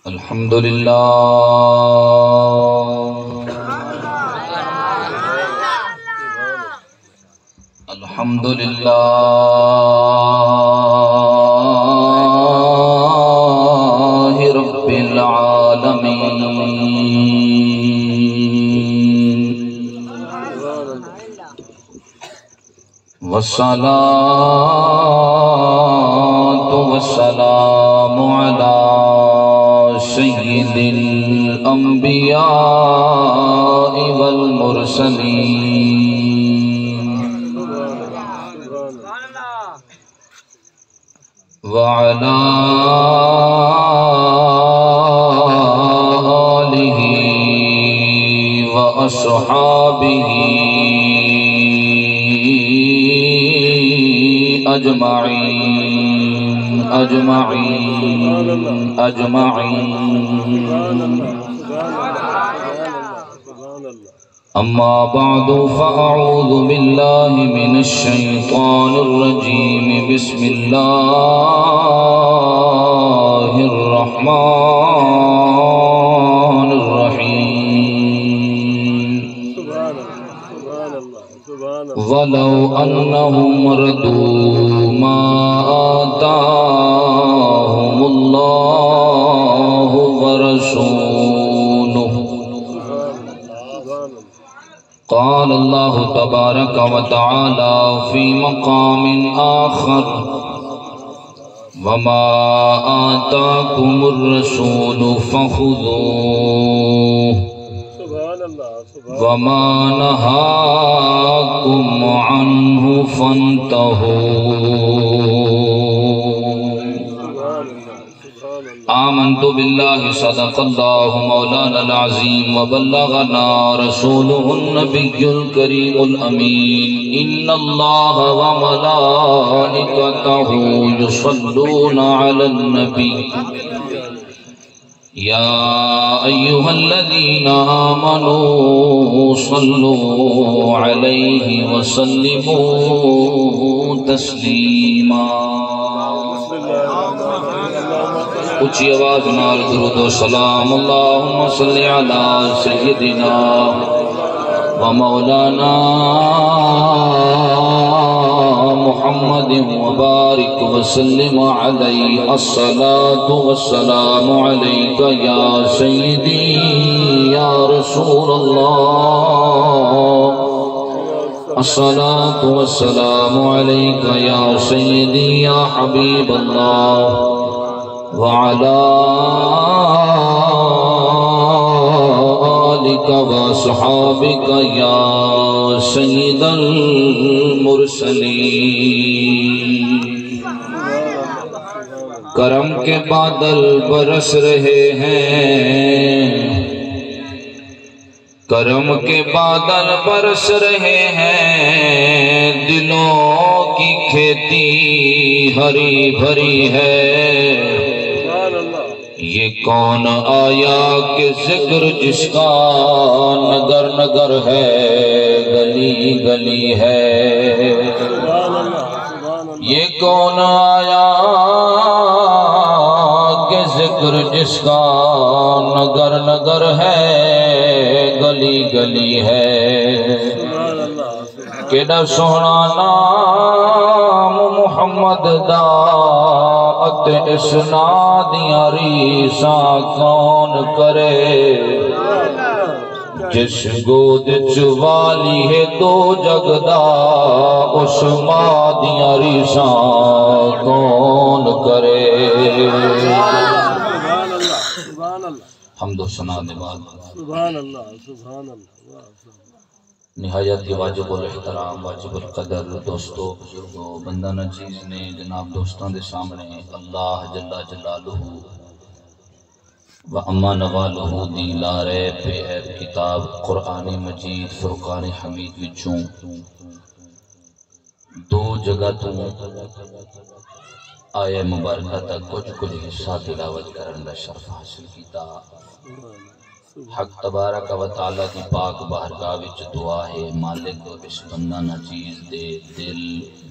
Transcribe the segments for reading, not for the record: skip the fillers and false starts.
الحمد للہ الحمد للہ رب العالمین والصلاة والسلام علی سید الانبیاء والمرسلین وعلى آلہ وأصحابہ اجمعین اما بعد فاعوذ باللہ من الشیطان الرجیم بسم اللہ الرحمن الرحیم ولو انہم ردوا ما آتاهم اللہ ورسولہ قال اللہ تبارک وتعالی فی مقام آخر وما آتاكم الرسول فخذوه وما نهاكم عنه فانتهوا آمنت بالله صدق الله مولانا العظيم وبلغنا رسوله النبي الكريم الأمين إن الله وملائكته يصلون على النبي يا أيها الذين آمنوا صلوا عليه وسلموا تسليما اچھی آواز نال درود و سلام اللہم صلی علی سیدنا و مولانا محمد وبارک وسلم علی الصلاة والسلام علیک یا سیدی یا رسول اللہ الصلاة والسلام علیک یا سیدی یا حبیب اللہ وعلى آلك وصحابك يا سيد المرسلين کرم کے بادل برس رہے ہیں کرم کے بادل برس رہے ہیں دلوں کی کھیتی ہری بھری ہے یہ کون آیا کہ ذکر جس کا نگر نگر ہے گلی گلی ہے یہ کون آیا کہ ذکر جس کا نگر نگر ہے گلی گلی ہے کیڑا سونا نام محمد دا اسنادیاں ریساں کون کرے جس گود چوالی ہے دو جگدا اس ماں دیاں ریساں کون کرے حمد و ثنا نواز سبحان اللہ سبحان اللہ نہایت واجب الاحترام واجب القدر دوستو بزرگو بندہ نچیز نے جناب دوستان دے سامنے اللہ جل جلالہ و اما نوالہ دی لارے پہ عیب کتاب قرآن مجید فرقان حمید وچوں دو جگہ تو آیہ مبارکہ تک کچھ حصہ تلاوت کرن دا شرف حاصل کیتا حق تبارک و تعالی کی پاک بارگاہ وچ دعا ہے مالک اس بندہ نچیز دے دل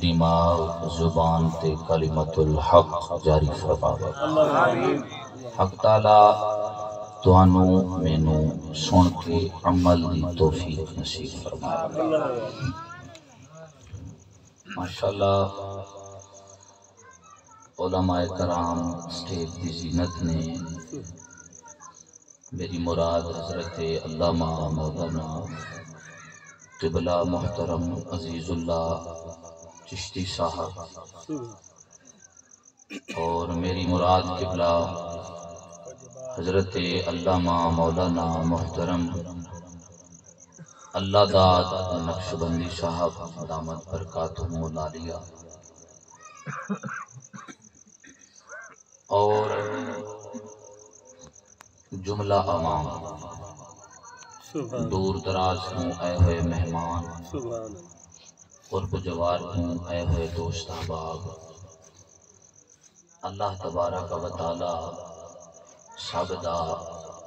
دماغ زبان تے کلمت الحق جاری فرماوے حق تعالی توانو مینو سن کے عمل دی توفیق نصیب فرمائے ماشاءاللہ علماء کرام سٹیج دی زینت نے میری مراد حضرت علامہ مولانا قبلہ محترم عزیز اللہ چشتی صاحب اور میری مراد قبلہ حضرت علامہ مولانا محترم اللہ داد نقشبندی صاحب دامت برکاتہم العالیہ اور جملہ عوام دور دراز ہوں اے ہوئے مہمان قرب جوار ہوں اے ہوئے دوست احباب اللہ تبارک و تعالی سب دا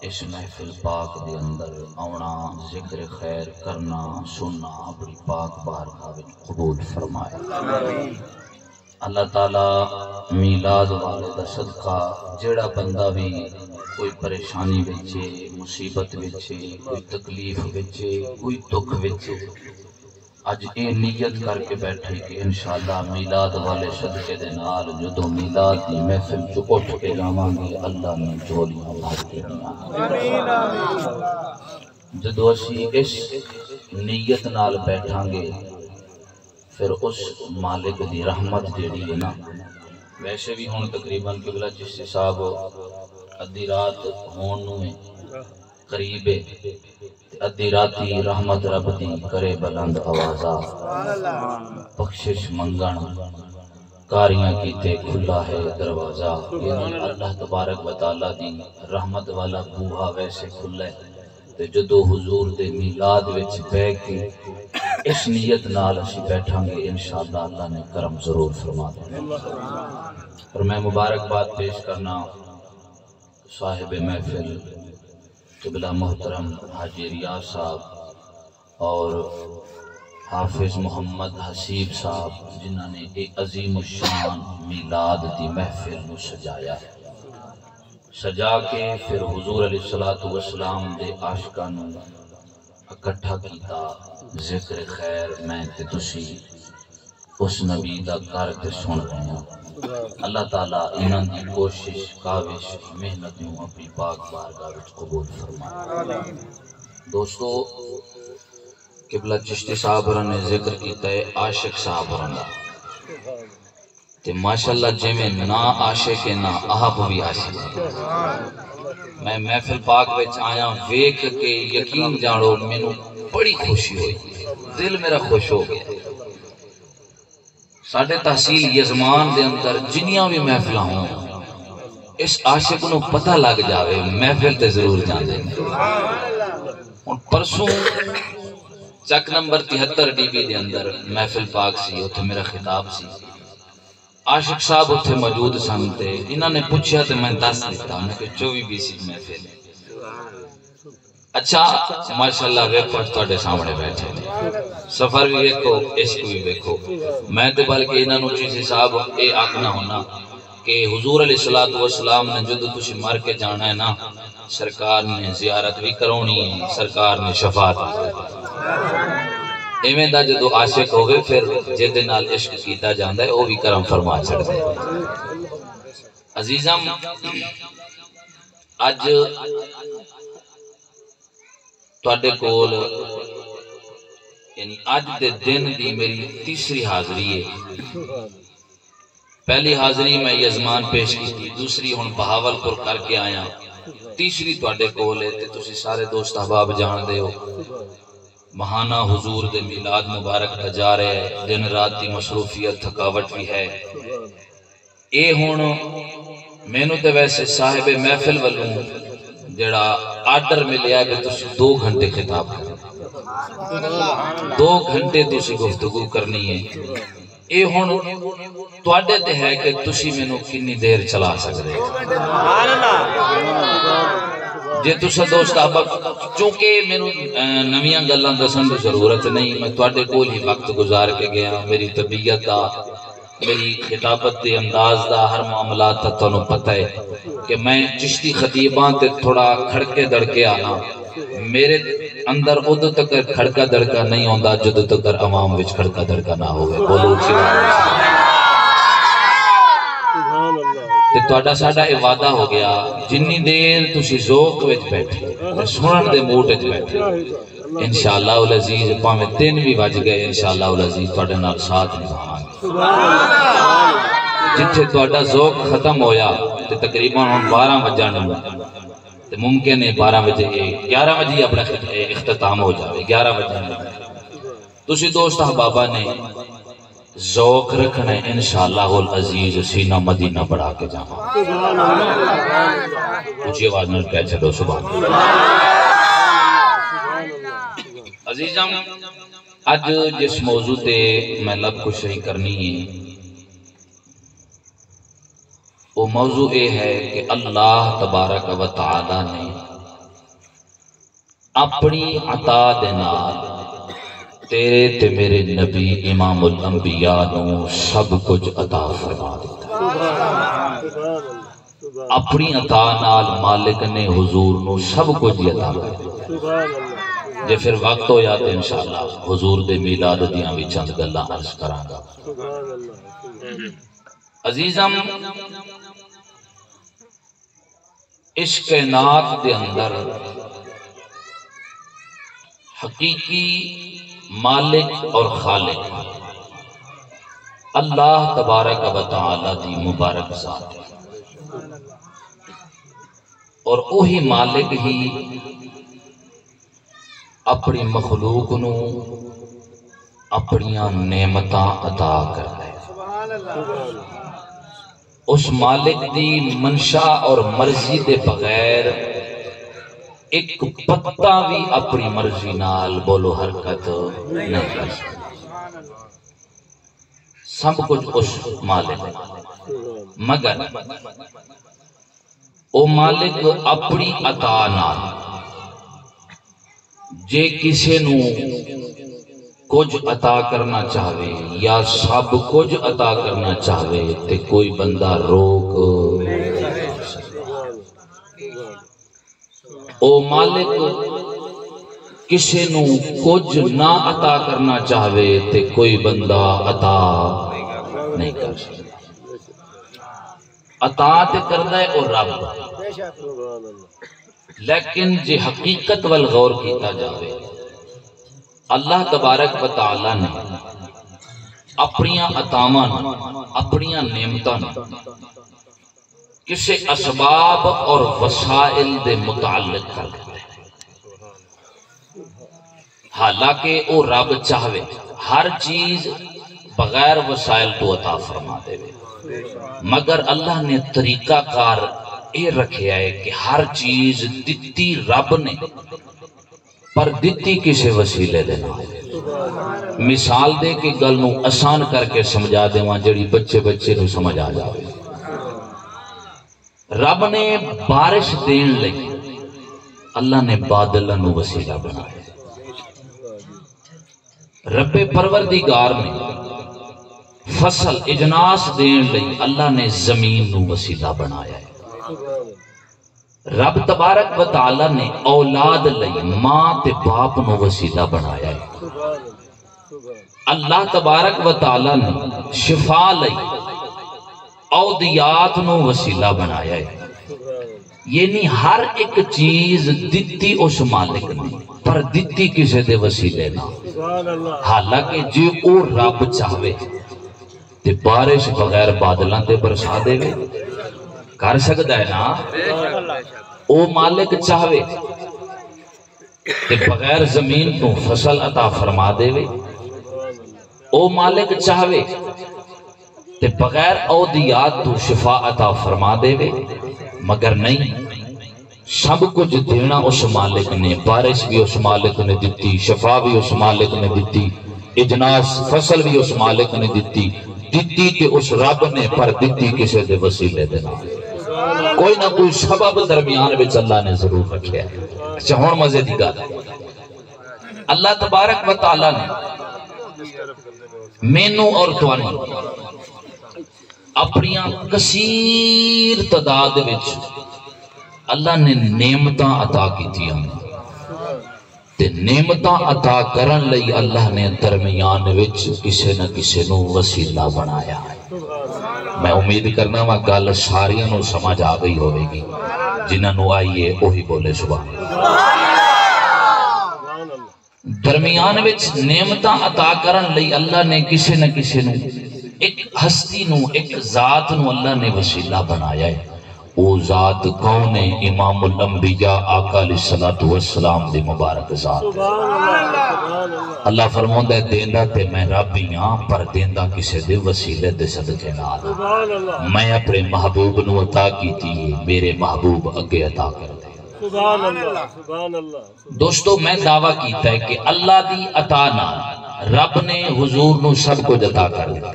اس محفل پاک دے اندر آونا ذکر خیر کرنا سننا اپنی پاک بارگاہ وچ قبول فرمائے اللہ تعالی میلاد والے دا صدقہ جیڑا بندہ بھی کوئی پریشانی وچے مصیبت وچے کوئی تکلیف وچے کوئی دکھ وچے اج اے نیت کر کے بیٹھے کہ انشاءاللہ میلاد والے صدقے دے نال جدوں میلاد دی محفل چ اٹھ کے جاواں گے اللہ نے جھولیاں بھر کے دیاں جدوں اسی اس نیت نال بیٹھاں گے پھر اس مالک دی رحمت جیڑی ہے نا ویسے بھی ہون تقریباً قبلہ چشتی صاحب ادھی رات ہون نو قریب ہے ادھی راتی رحمت رب دی کرے بلند آوازہ بخشش منگن کاریاں کیتے کھلا ہے دروازہ یعنی اللہ تبارک و تعالی دی رحمت والا بوہا ویسے کھلا ہے تے جدو حضور دے میلاد وچ بہ کے اس نیت نال اسی بیٹھاں گے انشاءاللہ اللہ نے کرم ضرور فرما دے اور میں مبارکباد پیش کرنا صاحب محفل قبلہ محترم حاجی ریاض صاحب اور حافظ محمد حسیب صاحب جنہوں نے ایک عظیم الشان میلاد دی محفل نو سجایا ہے سجا کے پھر حضور علیہ السلام دے عاشقاں نو اکٹھا کیتا ذکر خیر میں تے تسی اس نبی دا کر کے سن رہے ہیں اللہ تعالیٰ انہاں دی کوشش کاوش محنت نو اپنی پاک بارگاہ وچ قبول فرمائے دوستو قبلہ چشتی صاحب نے ذکر کیتا ہے عاشق صاحب دا تے ماشاءاللہ جے میں نہ عاشق ہے نہ آپ بھی عاشق میں محفل پاک وچ آیا ویکھ کے یقین جانو مینوں بڑی خوشی ہوئی دل میرا خوش ہو گیا ساڈے تحصیل یزمان دے اندر جنیاں بھی محفل ہوں اس عاشق نو پتہ لگ جاوے محفل تے ضرور جاندے ہن پرسوں چک نمبر 73 ڈی بی دے اندر محفل پاک سی اوتھے میرا خطاب سی عاشق صاحب اتھے موجود سن تے انہاں نے پوچھیا تے میں دس دیتا میں کہ 24 BC محفل اچھا ماشاءاللہ ویکھو تواڈے سامنے بیٹھے نے سفر بھی ویکھو عشق بھی ویکھو میں تے بلکہ انہاں نو چیزی صاحب اے آکھنا ہونا کہ حضور علیہ السلام نے جدو تسی مر کے جانا ہے نا سرکار نے زیارت بھی کرونی ہے سرکار نے شفاعت بھی ایویں دا جدو عاشق ہوگے پھر جدے نال عشق کیتا جاندا ہے او بھی کرم فرما چھڑدا ہے عزیزم اج تواڈے کول یعنی اج دے دن دی میری تیسری حاضری ہے پہلی حاضری میں یزمان پیش کی تھی دوسری ہن بہاولپور کر کے آیا تیسری تواڈے کول ہے تے تسی سارے دوست احباب جان دے ہو مہانہ حضور دے میلاد مبارک کا جا رہے ہیں دن رات دی مصروفیت تھکاوٹ بھی ہے اے ہن مینوں تے ویسے صاحب محفل والوں جڑا آرڈر ملیا ہے کہ تسی 2 گھنٹے خطاب کریں 2 گھنٹے تسی گفتگو کرنی ہے اے ہن تواڈے تے ہے کہ تسی مینوں کتنی دیر چلا سکدے جے تسا دوست آبا چونکہ میرے نویاں گلاں دسن دی ضرورت نہیں، میں تواڈے کول ہی وقت گزار کے گیا، میری طبیعت دا، میری خطابت دے انداز دا، ہر معاملات دا تانوں پتہ ہے کہ میں چشتی خطیباں تے تھوڑا کھڑکے دڑکے آنا، میرے اندر ادو تک کھڑکا دڑکا نہیں ہوندا جدو تک عوام وچ کھڑکا دڑکا نہ ہوئے۔ بولو اچھی تے تواڈا ساڈا اے وعدہ ہو گیا جنی دیر تسی ذوق وچ بیٹھے سنن دے موڈ وچ بیٹھے انشاءاللہ العزیز پاویں 3 بھی بج گئے انشاءاللہ العزیز تواڈے نال ساتھ نبھاواں گے۔ جتھے تواڈا ذوق ختم ہویا تے تقریباً 12 بجن تے ممکن ہے 12 بجے 11 بجے اپنا اختتام ہو جائے 11 بجے تسی دوست احبابہ نے ذوق رکھنا ہے انشاءاللہ العزیز سینہ مدینہ بڑھا کے جانا اونچی آواز میں کہہ چھڑو سبحان اللہ۔ عزیزم اج جس موضوع تے میں لب کشی کرنی ہے وہ موضوع یہ ہے کہ اللہ تبارک و تعالی نے اپنی عطا دے نال تیرے تے میرے نبی امام الانبیاء نو سب کچھ عطا فرما دیتا، اپنی عطا نال مالک نے حضور نو سب کچھ عطا فرما دیتا۔ جے پھر وقت ہو جاتے انشاءاللہ حضور دے میلاد دیاں بھی چند گلاں عرض کراں گا۔ عزیزم اس کائنات دے اندر حقیقی مالک اور خالق اللہ تبارک و تعالی دی مبارک ذات ہے اور وہی مالک ہی اپنی مخلوق نو اپنیاں نعمتاں عطا کرتا ہے۔ اس مالک دی منشا اور مرضی دے بغیر ایک پتا بھی اپنی مرضی نال بولو حرکت نہیں کر سکتا، سب کچھ اس مالک مگر او مالک اپنی عطا نال جے کسے نو کچھ عطا کرنا چاہوے یا سب کچھ عطا کرنا چاہوے تے کوئی بندہ روک او مالک کسے نو کچھ نہ عطا کرنا چاہوے تے کوئی بندہ عطا نہیں کر سکتا۔ عطا تے کردہ ہے اور رب، لیکن جے حقیقت والغور کیتا جاوے اللہ تبارک و تعالی نے اپنیاں عطاواں اپنیاں نعمتاں کسے اسباب اور وسائل دے متعلق کر دیتے ہیں، حالانکہ او رب چاہوے ہر چیز بغیر وسائل تو عطا فرما دے، مگر اللہ نے طریقہ کار یہ رکھیا ہے کہ ہر چیز دتی رب نے پر دتی کسے وسیلے دینا۔ مثال دے کے گل نو آسان کر کے سمجھا دیواں جڑی بچے نو سمجھ آ جاوے۔ رب نے بارش دین لئی اللہ نے بادلاں نو وسیلہ بنایا، رب پروردگار نے فصل اجناس دین لئی اللہ نے زمین نو وسیلہ بنایا ہے، رب تبارک و تعالی نے اولاد لئی ماں تے باپ نو وسیلہ بنایا ہے، اللہ تبارک و تعالی نے شفا لئی اودیات نو وسیلہ بنایا ہے، یعنی ہر ایک چیز دتی اس مالک نے پر دتی کسے دے وسیلے نہ، حالانکہ جے او رب چاہوے تے بارش بغیر بادلاں تے برسا دے وے کر سکتا ہے نا، او مالک چاہوے تے بغیر زمین تو فصل عطا فرما دے وے، او مالک چاہوے تے بغیر اودیات تو شفا عطا فرما دے وے، مگر نہیں، سب کچھ دینا اس مالک نے، بارش بھی اس مالک نے دیتی، شفا بھی اس مالک نے دیتی، اجناس فصل بھی اس مالک نے دیتی تے اس رب نے پر دیتی کسے دے وسیلے دینا۔ کوئی نہ کوئی سبب درمیان وچ اللہ نے ضرور رکھے ہے۔ اچھا ہون مزے دی گل، اللہ تبارک و تعالی نے مینوں اور تانوں اپنی کثیر تعداد وچ اللہ نے نعمتاں عطا کیتیاں، تے نعمتاں عطا کرن لئی اللہ نے درمیان وچ کسے نہ کسے نو وسیلہ بنایا ہے۔ میں امید کرنا وا گل ساریاں نو سمجھ آ گئی ہوئے گی، جنہاں نو آئیے وہی بولے سبحان اللہ۔ درمیان وچ نعمتاں عطا کرن لئی اللہ نے کسے نہ کسے نو ایک ہستی نو ایک ذات نو اللہ نے وسیلہ بنایا ہے۔ او ذات کون ہے؟ امام الانبیاء آقا علیہ الصلوۃ والسلام دی مبارک ذات۔ اللہ فرماوندا ہے دیندا تے میں رب ہی ہاں، پر دیندا کسے دے وسیلے دے صدقے نال۔ میں اپنے محبوب نو عطا کیتی ہے، میرے محبوب اگے عطا کر دے۔ دوستو میں دعویٰ کیتا ہے کہ اللہ دی عطا نال رب نے حضور نو سب کو عطا کر دیا۔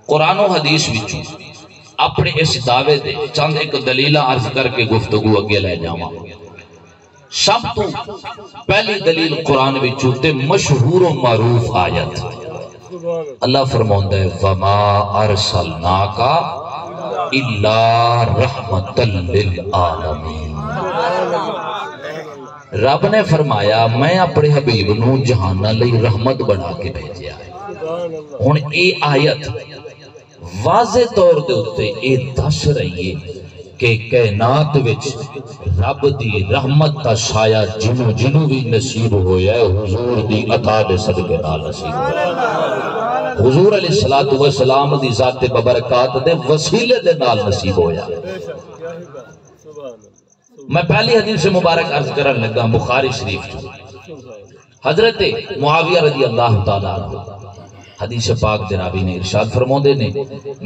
قرآن و حدیث وچوں اپنے اس دعوے دے چند ایک دلیلہ عرض کر کے گفتگو اگے لے جاواں۔ سب تو پہلی دلیل قرآن وچوں تے مشہور و معروف آیت، اللہ فرماوندا ہے وما ارسلناک الا رحمتا للعالمین۔ رب نے فرمایا میں اپنے حبیب نو جہاناں لئی رحمت بنا کے بھیجیا ہے۔ ہن اے آیت واضح طور دے اتے اے دس رہی ہے کہ کائنات وچ رب دی رحمت تا سایہ جنوں بھی نصیب ہویا ہے حضور دی عطا دے صدقے نال نصیب ہویا ہے۔ حضور علیہ الصلوۃ والسلام دی ذات ببرکات دے وسیلے دے نال نصیب ہویا۔ میں پہلی حدیث مبارک عرض کرن لگا بخاری شریف حضرت معاویہ رضی اللہ تعالیٰ عنہ حدیث پاک دے راوی نے ارشاد فرماندے نے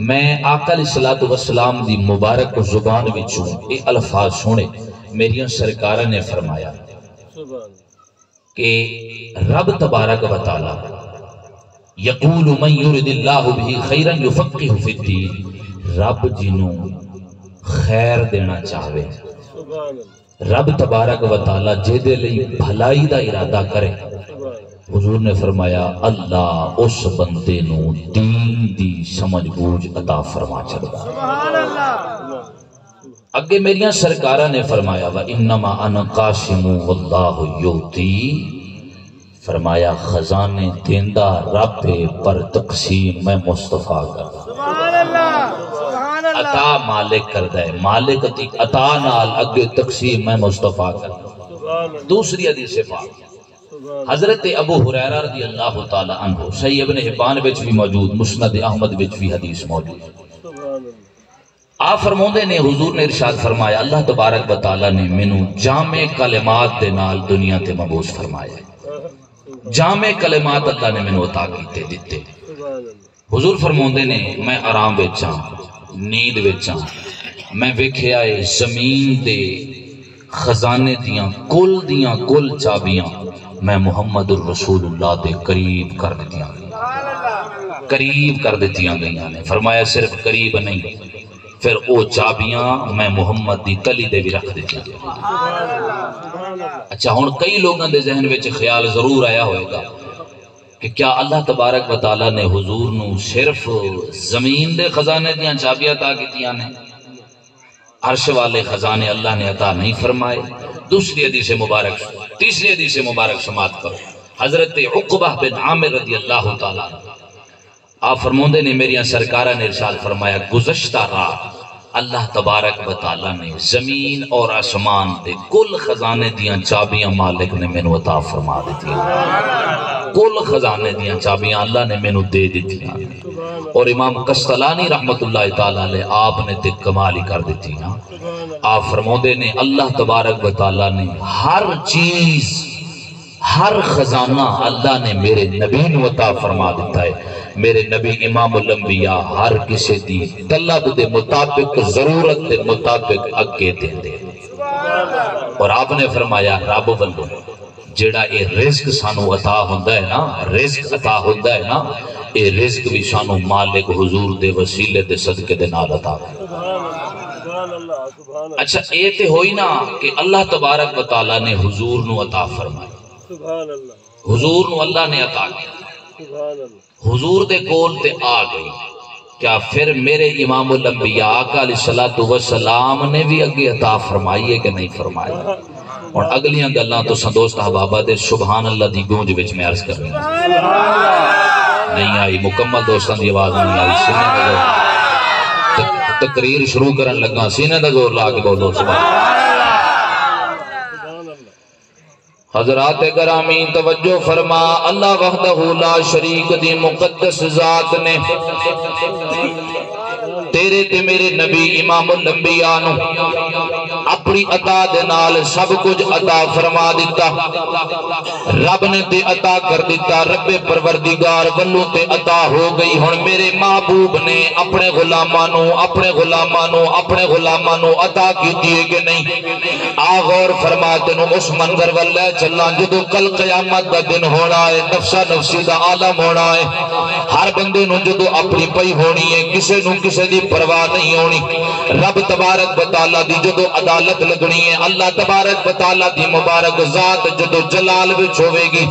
میں آقا علیہ الصلوۃ والسلام دی مبارک زبان وچوں اے الفاظ سنے میری سرکار نے فرمایا کہ رب تبارک و تعالی یقول من یرد اللہ به خیرا یفقہ فی الدین، رب جنوں خیر دینا چاہے رب تبارک و تعالی جے دے لئی بھلائی دا ارادہ کرے، حضور نے فرمایا اللہ اس بندے نو دین دی سمجھ بوجھ عطا فرما چھڑدا۔ اگے میریاں سرکارہ نے فرمایا وَإِنَّمَا أَنَا قَاسِمُ وَاللَّهُ يُؤْتِي، فرمایا خزانے دیندہ رب پر تقسیم میں مصطفیٰ کردا، عطا مالک کردہ ہے، مالک عطا نال اگے تقسیم میں مصطفیٰ کردا۔ دوسری حدیث پاک حضرت ابو ہریرہ رضی اللہ تعالی عنہ صحیح ابن حبان وچ بھی موجود، مسند احمد وچ بھی حدیث موجود۔ آپ فرماندے نے حضور نے ارشاد فرمایا اللہ تبارک و تعالی نے مینوں جامع کلمات دے نال دنیا تے مبعوث فرمایا۔ جامع کلمات اللہ نے مینوں عطا کیتے دتے۔ حضور فرماندے نے میں آرام وچ ہاں، نیند وچ ہاں، میں ویکھیا اے زمین دے خزانے دیاں کل چابیاں میں محمد الرسول اللہ دے قریب کر دیتیاں گئیاں نے۔ فرمایا صرف قریب نہیں، پھر او چابیاں میں محمد دی تلی دے بھی رکھ دیتیاں گئیاں۔ اچھا ہن کئی لوگاں دے ذہن وچ خیال ضرور آیا ہوئے گا کہ کیا اللہ تبارک و تعالیٰ نے حضور نو صرف زمین دے خزانے دیاں چابیاں عطا کیتیاں نے، عرش والے خزانے اللہ نے عطا نہیں فرمائے؟ دوسری حدیث مبارک تیسری حدیث مبارک سماعت کرو، حضرت عقبہ بن عامر رضی اللہ تعالیٰ آپ فرماندے نے میری سرکارہ نے ارشاد فرمایا گزشتہ رات اللہ تبارک و تعالیٰ نے زمین اور آسمان دے کل خزانے دیاں چابیاں مالک نے مینوں عطا فرما دیتی، کل خزانے دیاں چابیاں اللہ نے مینوں دے دیتی۔ اور امام قسطلانی رحمت اللہ تعالیٰ علیہ آپ نے تے کمال ہی کر دیتی۔ آپ فرماندے نے اللہ تبارک و تعالیٰ نے ہر چیز ہر خزانہ اللہ نے میرے نبی نو عطا فرما دیتا ہے۔ میرے نبی امام الانبیاء ہر کسی دی طلب دے مطابق ضرورت دے مطابق اگے دے دے۔ اور آپ نے فرمایا رب والوں جیڑا اے رزق سانو عطا ہوندہ ہے نا، رزق عطا ہوندہ ہے نا، اے رزق بھی سانو مالک حضور دے وسیلے دے صدقے دے نال عطا ہے۔ اچھا یہ تے ہوئی نا کہ اللہ تبارک و تعالیٰ نے حضور نو عطا فرمائی، حضور نو اللہ نے عطا کیا، حضور دے کول تے آ گئی، کیا پھر میرے امام الانبیاء آقا علیہ السلام نے بھی اگے عطا فرمائی ہے کہ نہیں فرمائی؟ اور اگلیاں گلاں تو دوست احبابہ دے سبحان اللہ دی گونج وچ میں عرض کرنی نہیں آئی، مکمل دوستاں دی آواز نہیں آئی، سینے دا زور تقریر شروع کرن لگا، سینے دا زور لا کے بولو سبحان اللہ۔ حضرات گرامی توجہ فرما، اللہ وحدہ لا شریک دی مقدس ذات نے تیرے تے میرے نبی امام الانبیاء نو اپنی عطا دے نال سب کچھ عطا فرما دیتا، رب نے تے عطا کر دیتا، رب پروردگار ولو تے عطا ہو گئی۔ ہن میرے محبوب نے اپنے غلاماں نو عطا کیتی ہے کہ نہیں؟ آ غور فرما، تینوں اس منظر واللہ چلا جدو کل قیامت دا دن ہونا ہے، نفسا نفسی دا عالم ہونا ہے، ہر بندے نو جدو اپنی پئی ہونی ہے، کسے نو کسے دی پرواہ نہیں ہونی، رب تبارک و تعالیٰ دی جدو عدالت لگنی ہے، اللہ تبارک و تعالیٰ دی مبارک ذات جدو جلال وچ ہوئے گی۔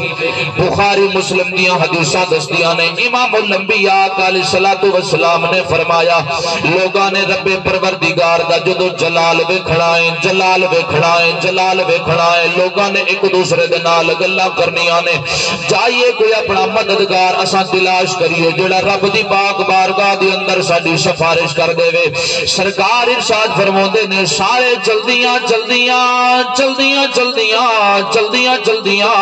بخاری مسلم دیاں حدیثاں دستیاں نے، امام الانبیاء علیہ السلام نے فرمایا، لوگاں نے رب پروردگار دا جدو جلال ویکھنا ہے، جلال ویکھنا ہے، جلال ویکھنا ہے، لوگاں نے ایک دوسرے دے نال گلاں کرنیاں نے، جائیے کوئی اپنا مددگار اساں تلاش کریے جڑا رب دی پاک بارگاہ دی اندر ساڈی سفارش کر دے وے۔ سرکار ارشاد فرماندے نے، سارے جلدیاں جلدیاں جلدیاں جلدیاں جلدیاں جلدیاں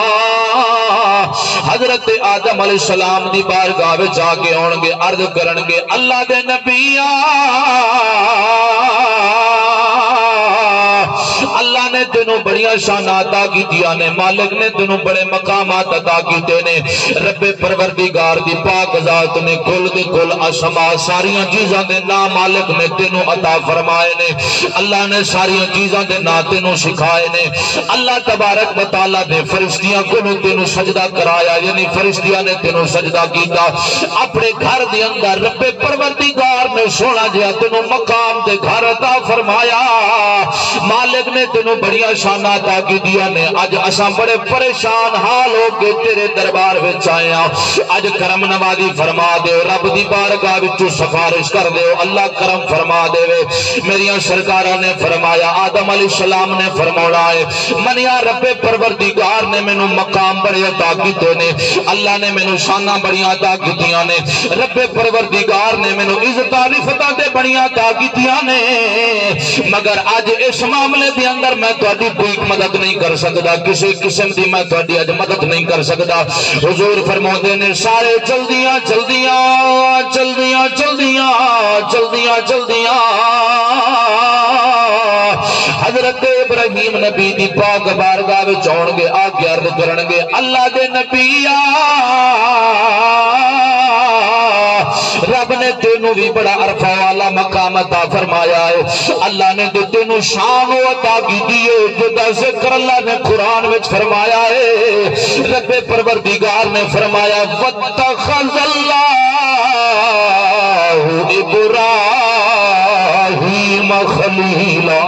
حضرت آدم علیہ السلام دی بارگاہ وچ جا کے آن گے، عرض کرن گے، اللہ دے نبیاں اللہ نے تینوں بڑیاں شانات عطا کیتیاں نے، مالک نے تینوں بڑے مقامات عطا کیتے نے، رب پروردگار دی پاک ذات نے کل دے کل اسماء ساریاں چیزاں دے نام مالک نے تینوں عطا فرمائے نے، اللہ نے ساریاں چیزاں دے نام تینوں سکھائے نے، اللہ تبارک و تعالیٰ نے فرشتیاں کو تینوں سجدہ کرایا، یعنی فرشتیاں نے تینوں سجدہ کیتا، اپنے گھر دے اندر رب پروردگار نے سونا جہا تینوں مقام دے گھر عطا فرمایا، مالک نے تینوں بڑیاں شانات عطا کی دیا نے۔ اج اساں بڑے پریشان حال ہو کے تیرے دربار وچ آئے ہاں، اج کرم نوازی فرما دے، رب دی بارگاہ وچوں سفارش کر دے، اللہ کرم فرما دے وے۔ میریاں سرکاراں نے فرمایا، آدم علیہ السلام نے فرمایا ہے، منیا رب پروردگار نے مینوں مقام بڑے عطا کیتے نے، اللہ نے مینوں شاناں بڑیاں عطا کیتیاں نے، رب پروردگار نے مینوں عزت عرفت تے بڑیاں عطا کیتیاں نے، مگر اج اس معاملے دے اندر میں تہاڈی کوئی مدد نہیں کر سکدا، کسی قسم دی میں تہاڈی اج مدد نہیں کر سکدا۔ حضور فرماندے نے، سارے جلدیاں جلدیاں جلدیاں جلدیاں جلدیاں جلدیاں حضرت ابراہیم نبی دی پاک بارگاہ وچ آن گے، آگے عرض کرن گے، اللہ دے نبیاں رب نے تینوں بھی بڑا عرفہ والا مقام عطا فرمایا ہے، اللہ نے تینوں شان عطا کی دیئے، جدا ذکر اللہ نے قرآن وچ فرمایا ہے، رب پروردگار نے فرمایا، وَاتَّخَذَ اللَّهُ إِبْرَاهِيمَ خَلِيلًا۔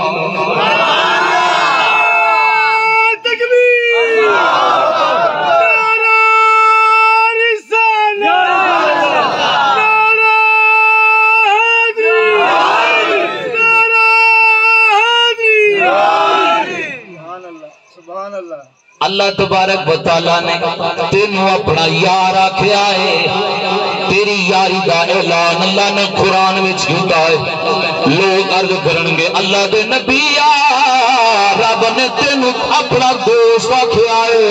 اللہ تبارک و تعالیٰ نے تینوں اپنا یار آکھیا ہے، تیری یاری دا اعلان اللہ نے قرآن وچ کیتا ہے۔ لوگ عرض کرن گے، اللہ دے نبی رب نے تینوں اپنا دوست آکھیا ہے،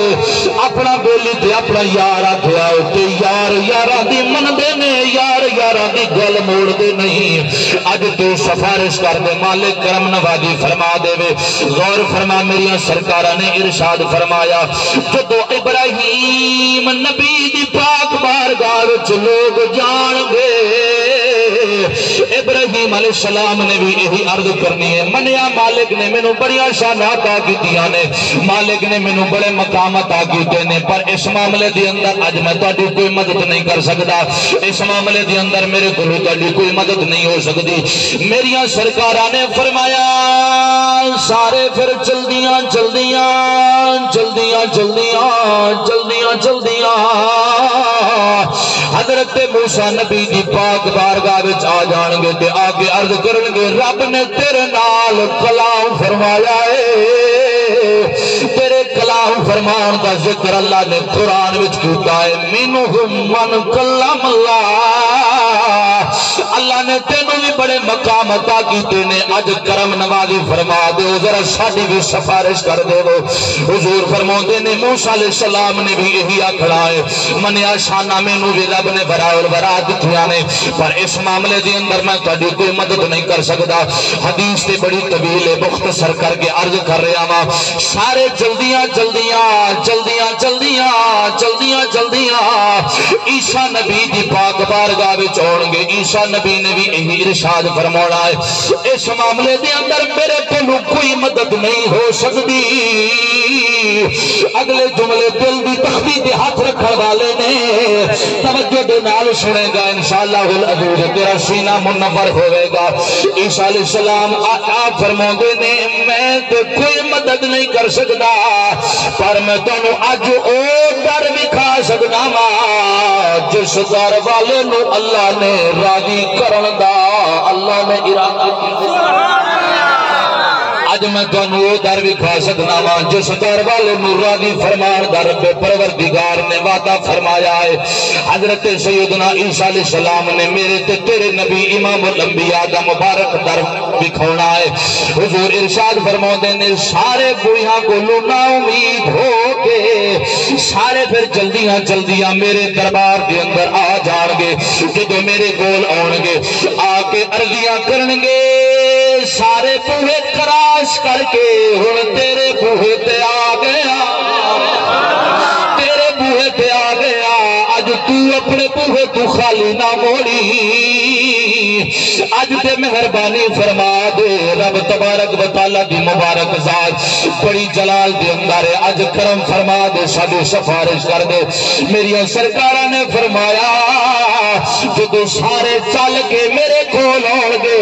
اپنا بیلی تے اپنا یار آکھیا ہے، تے یار یاراں دی مندے نے، یار یاراں دی گل موڑ دے نہیں۔ اج تو سفارش کر دے، مالک کرم نوازی فرما دے وے۔ غور فرما، میریاں سرکاراں نے ارشاد فرمایا، جدو ابراہیم نبی دی پاک بارگاہ وچ لوگ جان گے، ابراہیم علیہ السلام نے بھی یہی عرض کرنی ہے منیا مالک نے مینوں بڑی شانات عطا کیتیاں نے مالک نے مینوں بڑے مقام عطا کیتے نے پر اس معاملے دے اندر اج میں تہاڈی کوئی مدد نہیں کر سکدا اس معاملے دے اندر میرے کول تہاڈی کوئی مدد نہیں ہو سکتی میریاں سرکاراں نے فرمایا سارے پھر جلدیاں جلدیاں جلدیاں جلدیاں جلدیاں جلدیاں حضرت موسیٰ نبی دی پاک بارگاہ وچ آ جان گے تے آگے عرض کرن گے رب نے تیرے نال کلام فرمایا ہے تیرے کلام فرمان دا ذکر اللہ نے قرآن وچ کیتا ہے منہم من کلم اللہ نے تینوں بھی بڑے مقام عطا کیتے نے اج کرم نوازی فرما دے ذرا ساڈی بھی سفارش کر دے وہ حضور فرماندے نے موسیٰ علیہ السلام نے بھی یہی آکھنا ہے منیا شانہ مینوں بھی رب نے براء البراء دتیاں نے پر اس معاملے دے اندر میں تہاڈی کوئی مدد نہیں کر سکدا حدیث تے بڑی طویل ہے مختصر کر کے عرض کر رہا ہاں سارے جلدیاں جلدیاں جلدیاں جلدیاں جلدیاں جلدیاں عیسیٰ نبی دی پاک بارگاہ وچ آؤن گے عیسیٰ نبی نے بھی یہی ارشاد فرمایا ہے اس معاملے دے اندر میرے کولوں کوئی مدد نہیں ہو سکتی اگلے جملے دل دی تختی تے ہاتھ رکھن والے نے توجہ دے نال سنے گا انشاءاللہ العزیز تیرا سینہ منور ہوئے گا عیسیٰ علیہ السلام آپ فرماندے نے میں تے کوئی مدد نہیں کر سکتا پر میں تانوں اج او در وکھا سکدا وا جس در والے نو اللہ نے راضی کرن دا اللہ نے ارادہ کیتا اج میں تانوں او در وکھا سکدا وا جس در والے نو راضی فرمان دا رب پروردگار نے وعدہ فرمایا ہے حضرت سیدنا عیسیٰ علیہ السلام نے میرے تے تیرے نبی امام الانبیاء دا مبارک در دکھانا ہے حضور ارشاد فرماتے نے سارے بوڑھیاں کو نا امید ہو کے سارے پھر جلدیاں جلدیاں میرے دربار دے اندر آ جان گے جدو میرے کول آن گے آ کے عرضیاں کرن گے سارے بوہے کراش کر کے ہن تیرے بوہے تے آ گیا تیرے بوہے تے آ گیا اج تو اپنے بوہے تو خالی نہ موڑی اج تے مہربانی فرما دے رب تبارک و تعالی دی مبارک ذات بڑی جلال دے اندر ہے اج کرم فرما دے ساڈی سفارش کر دے میری سرکاراں نے فرمایا جدو سارے چل کے میرے کول آن گے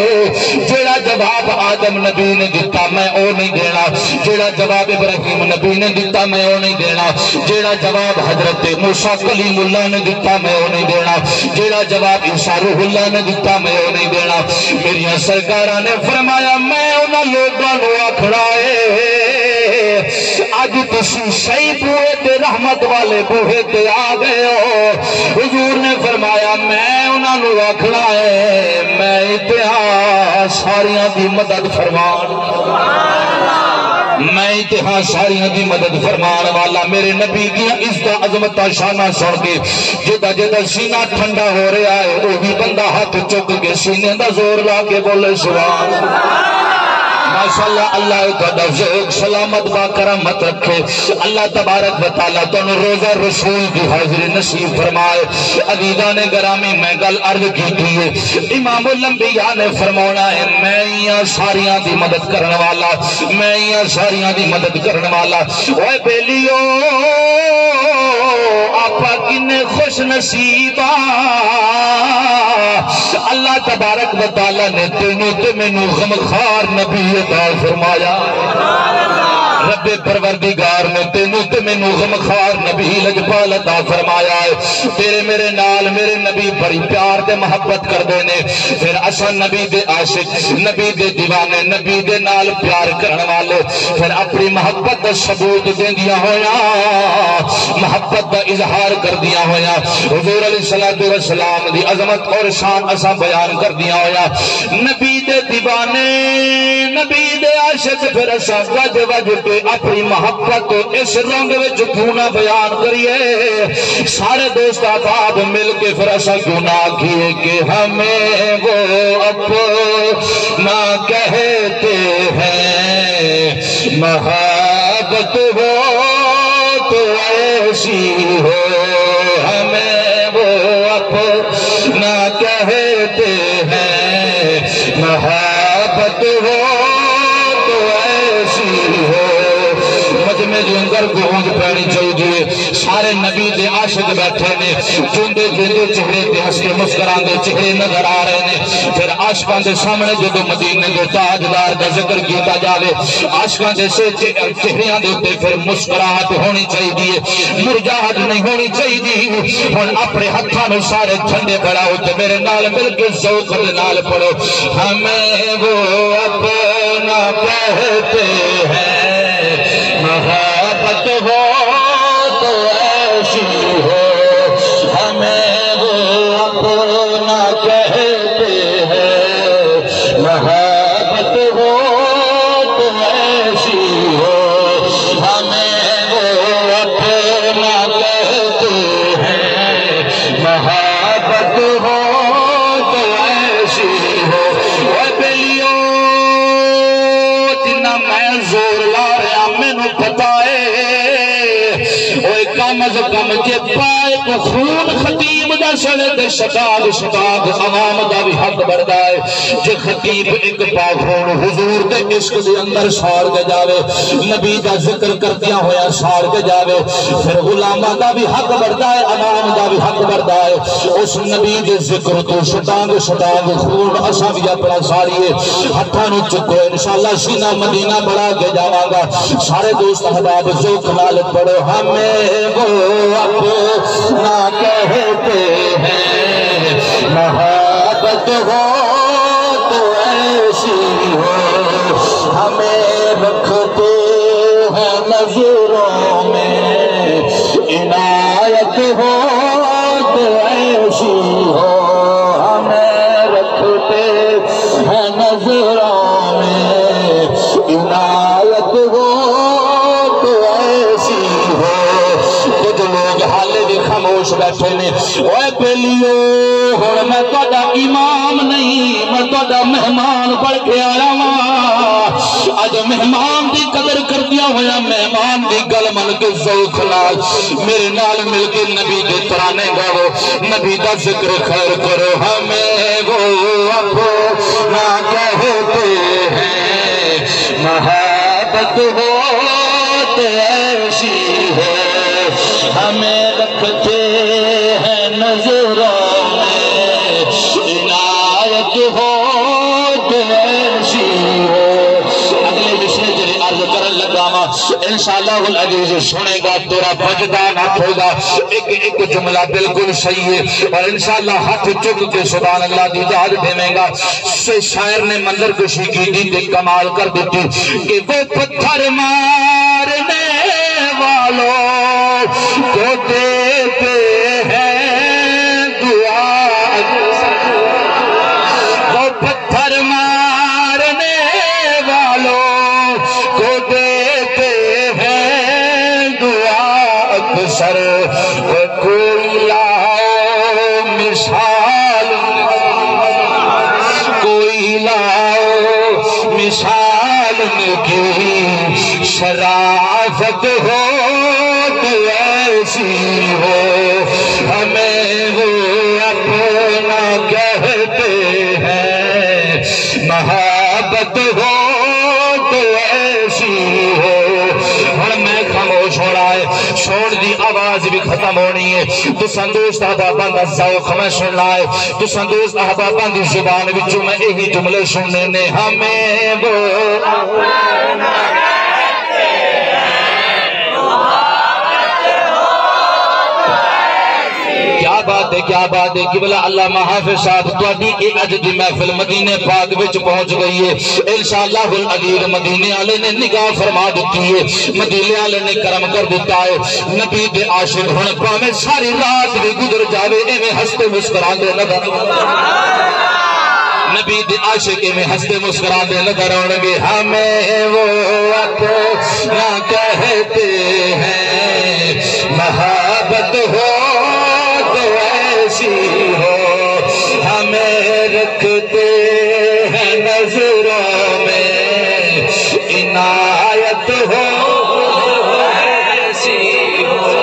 جیڑا جواب آدم نبی نے دتا میں او نہیں دینا جیڑا جواب ابراہیم نبی نے دتا میں او نہیں دینا جیڑا جواب حضرت موسیٰ کلیم اللہ نے دتا میں او نہیں دینا جیڑا جواب عیسیٰ روح اللہ نے دتا میں او نہیں دینا میری سرکاراں نے فرمایا میں انہاں لوگاں نو آکھنا ہے اج تسی صحیح بوئے تے رحمت والے بوئے تے آ گئے ہو حضور نے فرمایا میں انہاں نو آکھنا ہے میں اتہا ساریاں دی مدد فرمان میں اتہا ساریاں دی مدد فرمان والا میرے نبی دیا عزت عظمت شانہ سن کے جدا جدا سینہ ٹھنڈا ہو رہا ہے وہی بندہ ہاتھ چک کے سینے دا زور لا کے بولے سبحان ماشاءاللہ اللہ تہاڈا ذوق سلامت با کرامت رکھے اللہ تبارک و تعالی تانوں روزہ رسول دی حاضری نصیب فرمائے عزیزان گرامی میں گل عرض کی ہے امام الانبیاء نے فرمایا ہے میں یہ ساریاں دی مدد کرن والا میں یہ ساریاں دی مدد کرن والا اوے بیلیو آپا کنے خوش نصیبا اللہ تبارک و تعالی نے تینوں تے مینوں غمخوار نبی عطا فرمایا رب پروردگار نے تینوں تے مینوں غمخوار نبی لجپال عطا فرمایا ہے تیرے میرے نال میرے نبی بڑی پیار دے محبت کر دے نے پھر اساں نبی دے عاشق نبی دے دیوانے نبی دے نال پیار کرن والے پھر اپنی محبت دا ثبوت دیندیاں ہویا محبت دا اظہار کر دیا ہویا حضور علیہ السلام دی عظمت اور شان اساں بیان کر دیا ہویا نبی دے دیوانے نبی دے عاشق پھر اساں وج وج کے اپنی محبت اس رنگ وچ کیوں نہ بیان کریے سارے دوست احباب مل کے پھر ایسا گناہ کیے کہ ہمیں وہ اپنا کہتے ہیں محبت ہو تو ایسی ہو ہمیں وہ اپنا کہتے ہیں محبت ہو تو ایسی ہو مجمع دے اندر گونج پڑنی چاہیے سارے نبی دے عاشق بیٹھے نے جوندے جوندے چہرے تے ہنس کے مسکراندے چہرے نظر آ رہے نے پھر عاشقاں دے سامنے جدوں مدینے دے تاجدار دا ذکر کیتا جاوے عاشقاں دے چہریاں دے اوتے پھر مسکراہٹ ہونی چاہیے مرجاہٹ نہیں ہونی چاہیے ہن اپنے ہتھاں نوں سارے ٹھنڈے بڑھاؤ تے میرے نال مل کے ذوق دے نال پڑھو ہمیں وہ اپنا کہتے ہیں محبت ہو تو ایسی ہو ہمیں وہ اپنا کہتے ہیں محبت ہو تو ایسی ہو ہمیں وہ اپنا کہتے ہیں محبت ہو تو ایسی ہو اے بیلیو جنہ میں زور لا رہا مینوں پتہ ہے اوے کم از کم جے پائے کو خون خطیب دا سڑے دے شتاب عوام دا بھی حق بڑھدا ہے جے خطیب ایک پا خون حضور دے عشق دے اندر ساڑ کے جاوے نبی دا ذکر کردیا ہویا ساڑ کے جاوے پھر غلامہ دا بھی حق بڑھدا ہے عوام دا بھی حق بڑھدا ہے اس نبی دے ذکر تو شتاب خون اساں بھی اپنا ساڑیے ہتھاں نوں چکو انشاءاللہ سینہ مدینہ بڑھا کے جاواں گا سارے دوست احباب ذوق نال پڑھو ہمیں وہ اپنا کہتے ہیں محبت ہو تو ایسی ہو ہمیں رکھتے ہیں نظروں میں عنایت ہو تو ایسی ہو ہمیں رکھتے ہیں نظروں میں عنایت ہو تو ایسی ہو کچھ لوگ حالے بھی خاموش بیٹھے نے اوے بیلیو ہن میں تہاڈا امام نہیں میں تہاڈا مہمان بن کے آیا ہاں اج مہمان دی قدر کردیا ہویا مہمان دی گل من کے ذوق نال میرے نال مل کے نبی دے ترانے گاؤ نبی دا ذکر خیر کرو ہمیں وہ اپنا کہتے ہیں محبت ہو تو ایسی ہو ہمیں رکھتے ہیں نظروں میں عنایت ہو تو ایسی ہو اگلے مشرے جرے عرض کرن لگا ماں انشاءاللہ العزیز سنے گا تورا بجدہ نہ ہوگا ایک جملہ بالکل صحیح ہے اور انشاءاللہ ہاتھ چک کے سبحان اللہ دی اجازت دے گا سے شاعر نے منظر کشی کی دی تے کمال کر دیتی کہ وہ پتھر مارنے والوں کو دیتے ہیں دعا وہ پتھر مارنے والوں کو دیتے ہیں دعا اکثر کوئی لاؤ مثال کوئی لاؤ مثال کی شرافت ہو تو ایسی ہو ہمیں وہ اپنا کہتے ہیں محبت ہو تو ایسی ہو ہر میں خاموش ہو رہا ہے شور دی آواز بھی ختم ہونی ہے تو سندوست احبابان دا ذوق میں سن لائے تو سندوست احبابان دی زبان وچوں میں یہی جملے سننے نے ہمیں وہ اپنا کیا بات ہے کہ بلا اللہ محافظ صاحب توڑی ایک عجدی محفل مدینہ پاک وچ پہنچ گئی ہے انشاءاللہ العزیز مدینہ آلے نے نگاہ فرما دیتی ہے مدینہ آلے نے کرم کر دیتا ہے نبی دے عاشق ہن پاویں ساری رات بھی گزر جاوے ایویں ہنستے مسکراندے نظر نبی دے عاشق میں ہنستے مسکراندے نظر آؤں گے ہمیں وہ اپنا کہتے ہیں محبت ہو ہو ہمیں رکھتے ہیں نظروں میں عنایت ہو ایسی ہو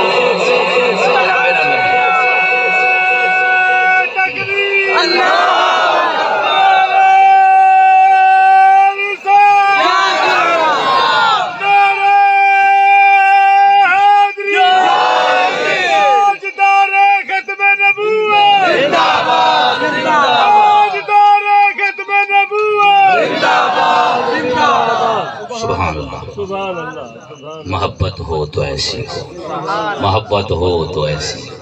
محبت ہو تو ایسی ہو، محبت ہو تو ایسی ہو۔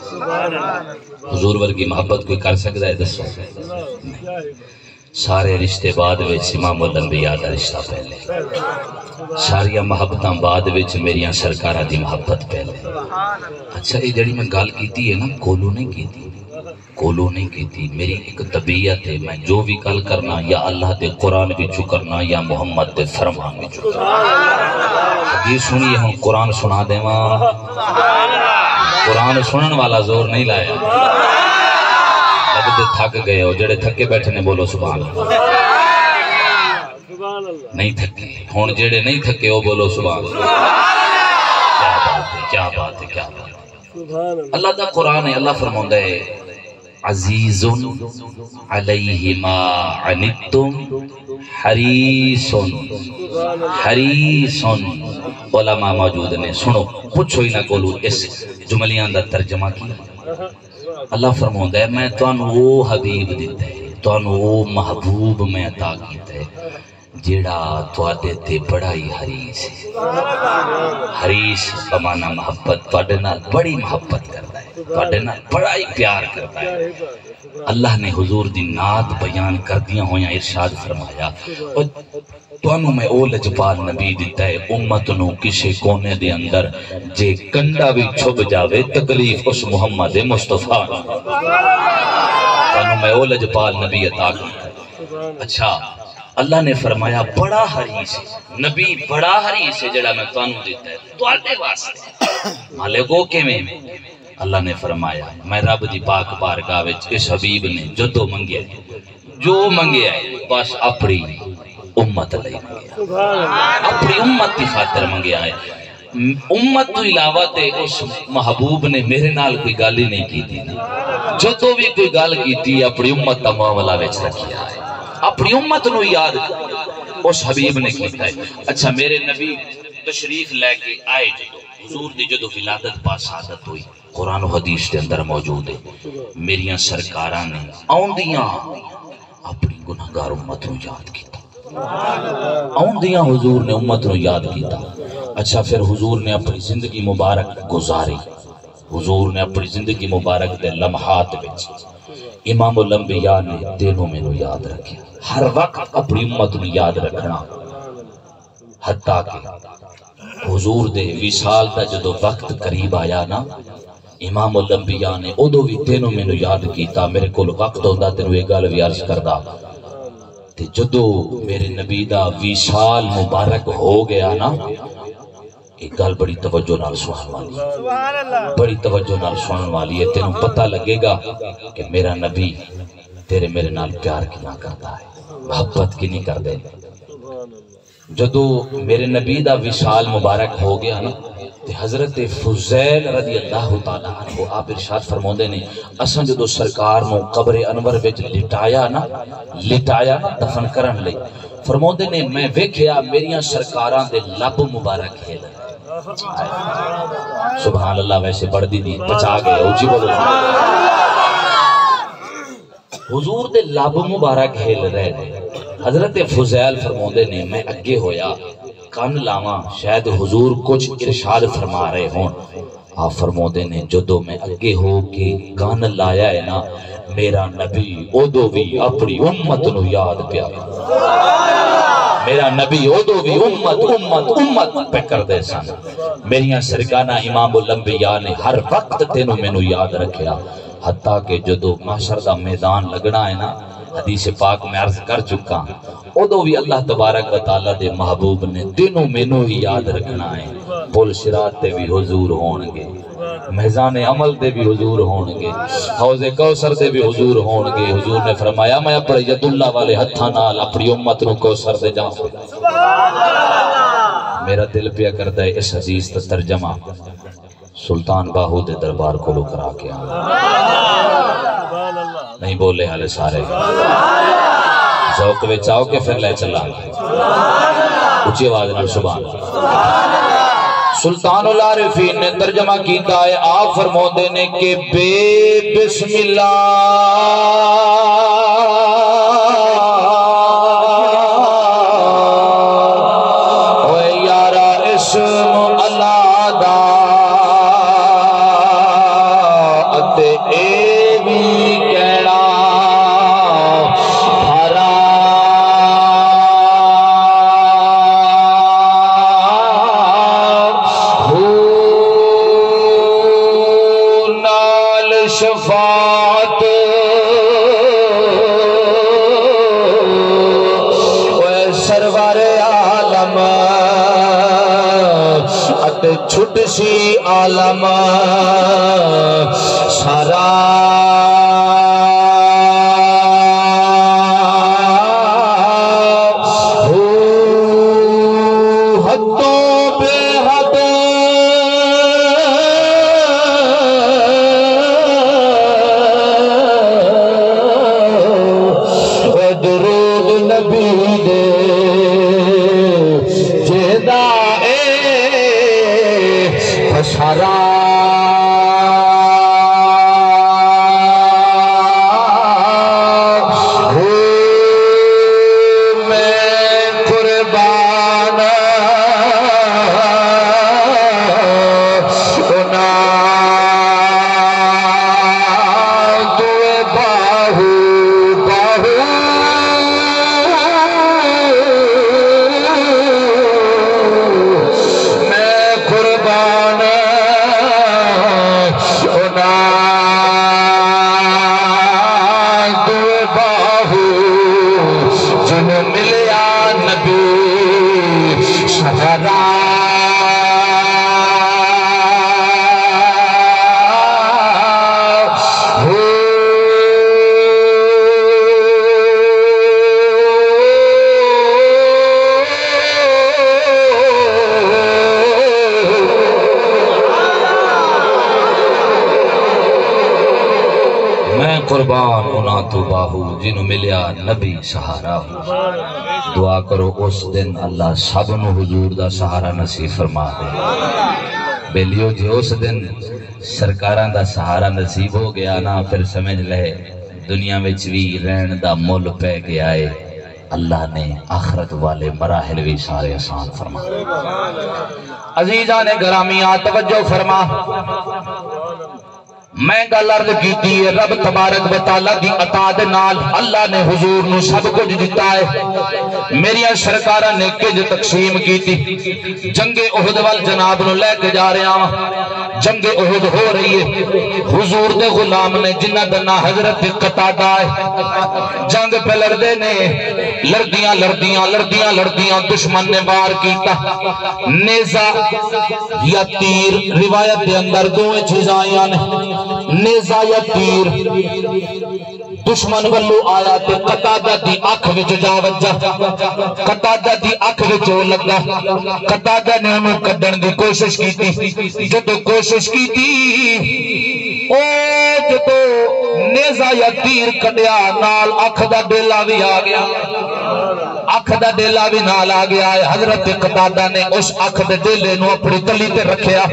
حضور ورگی محبت کوئی کر سکتا ہے دسو؟ سارے رشتے بعد وچ امام الانبیاء دا رشتہ پہلے، ساری محبتاں بعد وچ میریاں سرکاراں دی محبت پہلے۔ اچھا یہ جڑی میں گل کیتی ہے نا، کولو نہیں کیتی، کولو نہیں کیتی، میری ایک طبیعت ہے، میں جو بھی گل کرنا یا اللہ دے قرآن وچوں کرنا یا محمد دے فرمان وچوں کرنا۔ حدیث سنیے ہوں قرآن سنا دیواں، قرآن سنن والا زور نہیں لایا، لگتے تھک گئے ہو، جڑے تھکے بیٹھے نے بولو سبحان اللہ، نہیں تھکے ہون، جڑے نہیں تھکے ہو بولو سبحان اللہ۔ کیا بات ہے، کیا بات ہے، کیا بات ہے۔ اللہ دا قرآن ہے، اللہ فرماتا ہے عزیز علیہ ما عنتم حریص، حریص۔ علماء موجود نے، سنو پوچھو ہی نہ کولو اس جملیاں دا ترجمہ کی۔ اللہ فرماتا ہے میں تانوں وہ حبیب دیتا ہے، تانوں وہ محبوب میں عطا کیتا ہے جیڑا تواڈے تے بڑا ہی حریص ہے۔ حریص بمانا محبت، تواڈے نال بڑی محبت کرتا ہے، تواڈے نال بڑا ہی پیار کرتا ہے۔ اللہ نے حضور دی نعت بیان کردیاں ہویاں ارشاد فرمایا تانوں میں او لجپال نبی دیتا ہے امت نو کسے کونے دے اندر جے کنڈا بھی چھپ جاوے تکلیف اس محمد مصطفیٰ، تانوں میں او لجپال نبی عطا کیتا ہے۔ اچھا اللہ نے فرمایا بڑا حریص ہے، نبی بڑا حریص ہے جڑا میں تانوں دیتا ہے تواڈے واسطے۔ مالکو کیویں؟ اللہ نے فرمایا میں رب دی پاک بارگاہ وچ اس حبیب نے جدو منگیا جو منگیا ہے بس اپنی امت لئی منگیا، اپنی امت کی خاطر منگیا ہے۔ امت تو علاوہ تے اس محبوب نے میرے نال کوئی گل ہی نہیں کی تھی، جدو بھی کوئی گل کی تھی اپنی امت دا معاملہ وچ رکھیا ہے، اپنی امت نو یاد اس حبیب نے کیتا ہے۔ اچھا میرے نبی تشریف لے کے آئے جدو حضور دی جدو ولادت پاسادت ہوئی قرآن و حدیث دے اندر موجود ہے، میریاں سرکاراں نے آؤندیاں اپنی گناہگار امت نو یاد کیتا، آؤندیاں حضور نے امت نو یاد کیتا۔ اچھا پھر حضور نے اپنی زندگی مبارک گزاری، حضور نے اپنی زندگی مبارک دے لمحات وچ امام الانبیاء نے دینوں میں نو یاد رکھیا، ہر وقت اپنی امت نو یاد رکھنا، حتیٰ کہ حضور دے وصال دا جدو وقت قریب آیا نا امام الانبیاء نے ادو بھی دینوں میں نو یاد کیتا۔ میرے کول وقت ہوندا تینوں ایک گل بھی عرض کردا تے جدو میرے نبی دا وصال مبارک ہو گیا نا ایک گل بڑی توجہ نال سنن والی، بڑی توجہ نال سنن والی ہے، تینوں پتہ لگے گا کہ میرا نبی تیرے میرے نال پیار کنا کرتا ہے، محبت کی نہیں کر دے۔ جدو میرے نبی دا وصال مبارک ہو گیا نا تے حضرت فضیل رضی اللہ تعالیٰ عنہ آپ ارشاد فرماندے نے اساں جدو سرکار نو قبر انور وچ لٹایا نا دفن کرن لئی فرماندے نے میں ویکھیا میریاں سرکاراں دے لب مبارک ہل رہے۔ سبحان اللہ، ویسے پڑھ دی دی بچا گئے اونچی بولو۔ حضور دے لب مبارک ہل رہے، حضرت فضیل فرماندے نے میں اگے ہویا کان لاواں شاید حضور کچھ ارشاد فرما رہے ہوں۔ آپ فرماندے نے جدو میں اگے ہو کے کان لایا ہے نا میرا نبی ادو بھی اپنی امت نو یاد پیا، میرا نبی ادو بھی امت پہ کر دے سن۔ میریاں سرکانہ امام الانبیاء نے ہر وقت تینوں میں نو یاد رکھیا، حتیٰ کہ جدو محشر دا میدان لگنا ہے نا حدیث پاک میں عرض کر چکا ادو بھی اللہ تبارک و تعالیٰ دے محبوب نے تینوں مینوں ہی یاد رکھنا ہے۔ پل صراط دے بھی حضور ہون گے، میزان عمل دے بھی حضور ہون گے، حوض کوثر دے بھی حضور ہون گے۔ حضور نے فرمایا میں اپنے ید اللہ والے ہتھاں نال اپنی امت نو کوثر دے جاؤں۔ میرا دل پیا کرتا ہے اس حدیث کا ترجمہ سلطان باہو دے دربار کو لو کرا کے نہیں بولے حالے سارے ذوق وچ آؤ کے پھر لے چلا اونچی آواز نال سبحان اللہ۔ سلطان العارفین نے ترجمہ کیتا ہے، آپ فرماتے نے کہ بے بسم اللہ و یارا اسم اللہ تے چھٹ سی عالم سارا قربان ہونا تو باہو جنہوں ملیا نبی سہارا ہو دعا کرو اس دن اللہ سب نو حضور دا سہارا نصیب فرما دے بیلیو جی اس دن سرکاراں دا سہارا نصیب ہو گیا نا پھر سمجھ لے دنیا میں چوی رہن دا مول پہ گیا ہے اللہ نے آخرت والے مراحل بھی سارے آسان فرما عزیزان گرامیاں توجہ فرما میں گل عرض کیتی ہے رب تبارک و تعالیٰ دی عطا دے نال اللہ نے حضور نو سب کچھ دیتا ہے میری سرکارہ نے کج تقسیم کیتی جنگ احد وال جناب نو لے کے جا رہے ہیں جنگ احد ہو رہی ہے حضور دے غلام نے جنہ دنا حضرت قطادہ ہے جنگ پہ لڑدے نے لڑدیاں دشمن نے بار کیتا نیزہ یا تیر روایت دے اندر دوئے چیزائیاں نے نیزہ یا تیر دشمن والو آیا تے قطادہ دی آنکھ وچ جا وجہ قطادہ دی آنکھ وچ لگا قطادہ نے انہوں کڈن دی کوشش کی تھی جدو کوشش کی تھی او جدو نیزہ یا تیر کڈیا نال آنکھ دا ڈیلا بھی آ گیا آنکھ دا ڈیلا بھی نال آ گیا ہے حضرت قطادہ نے اس آنکھ دے ڈیلے نو اپنی تلی تے رکھیا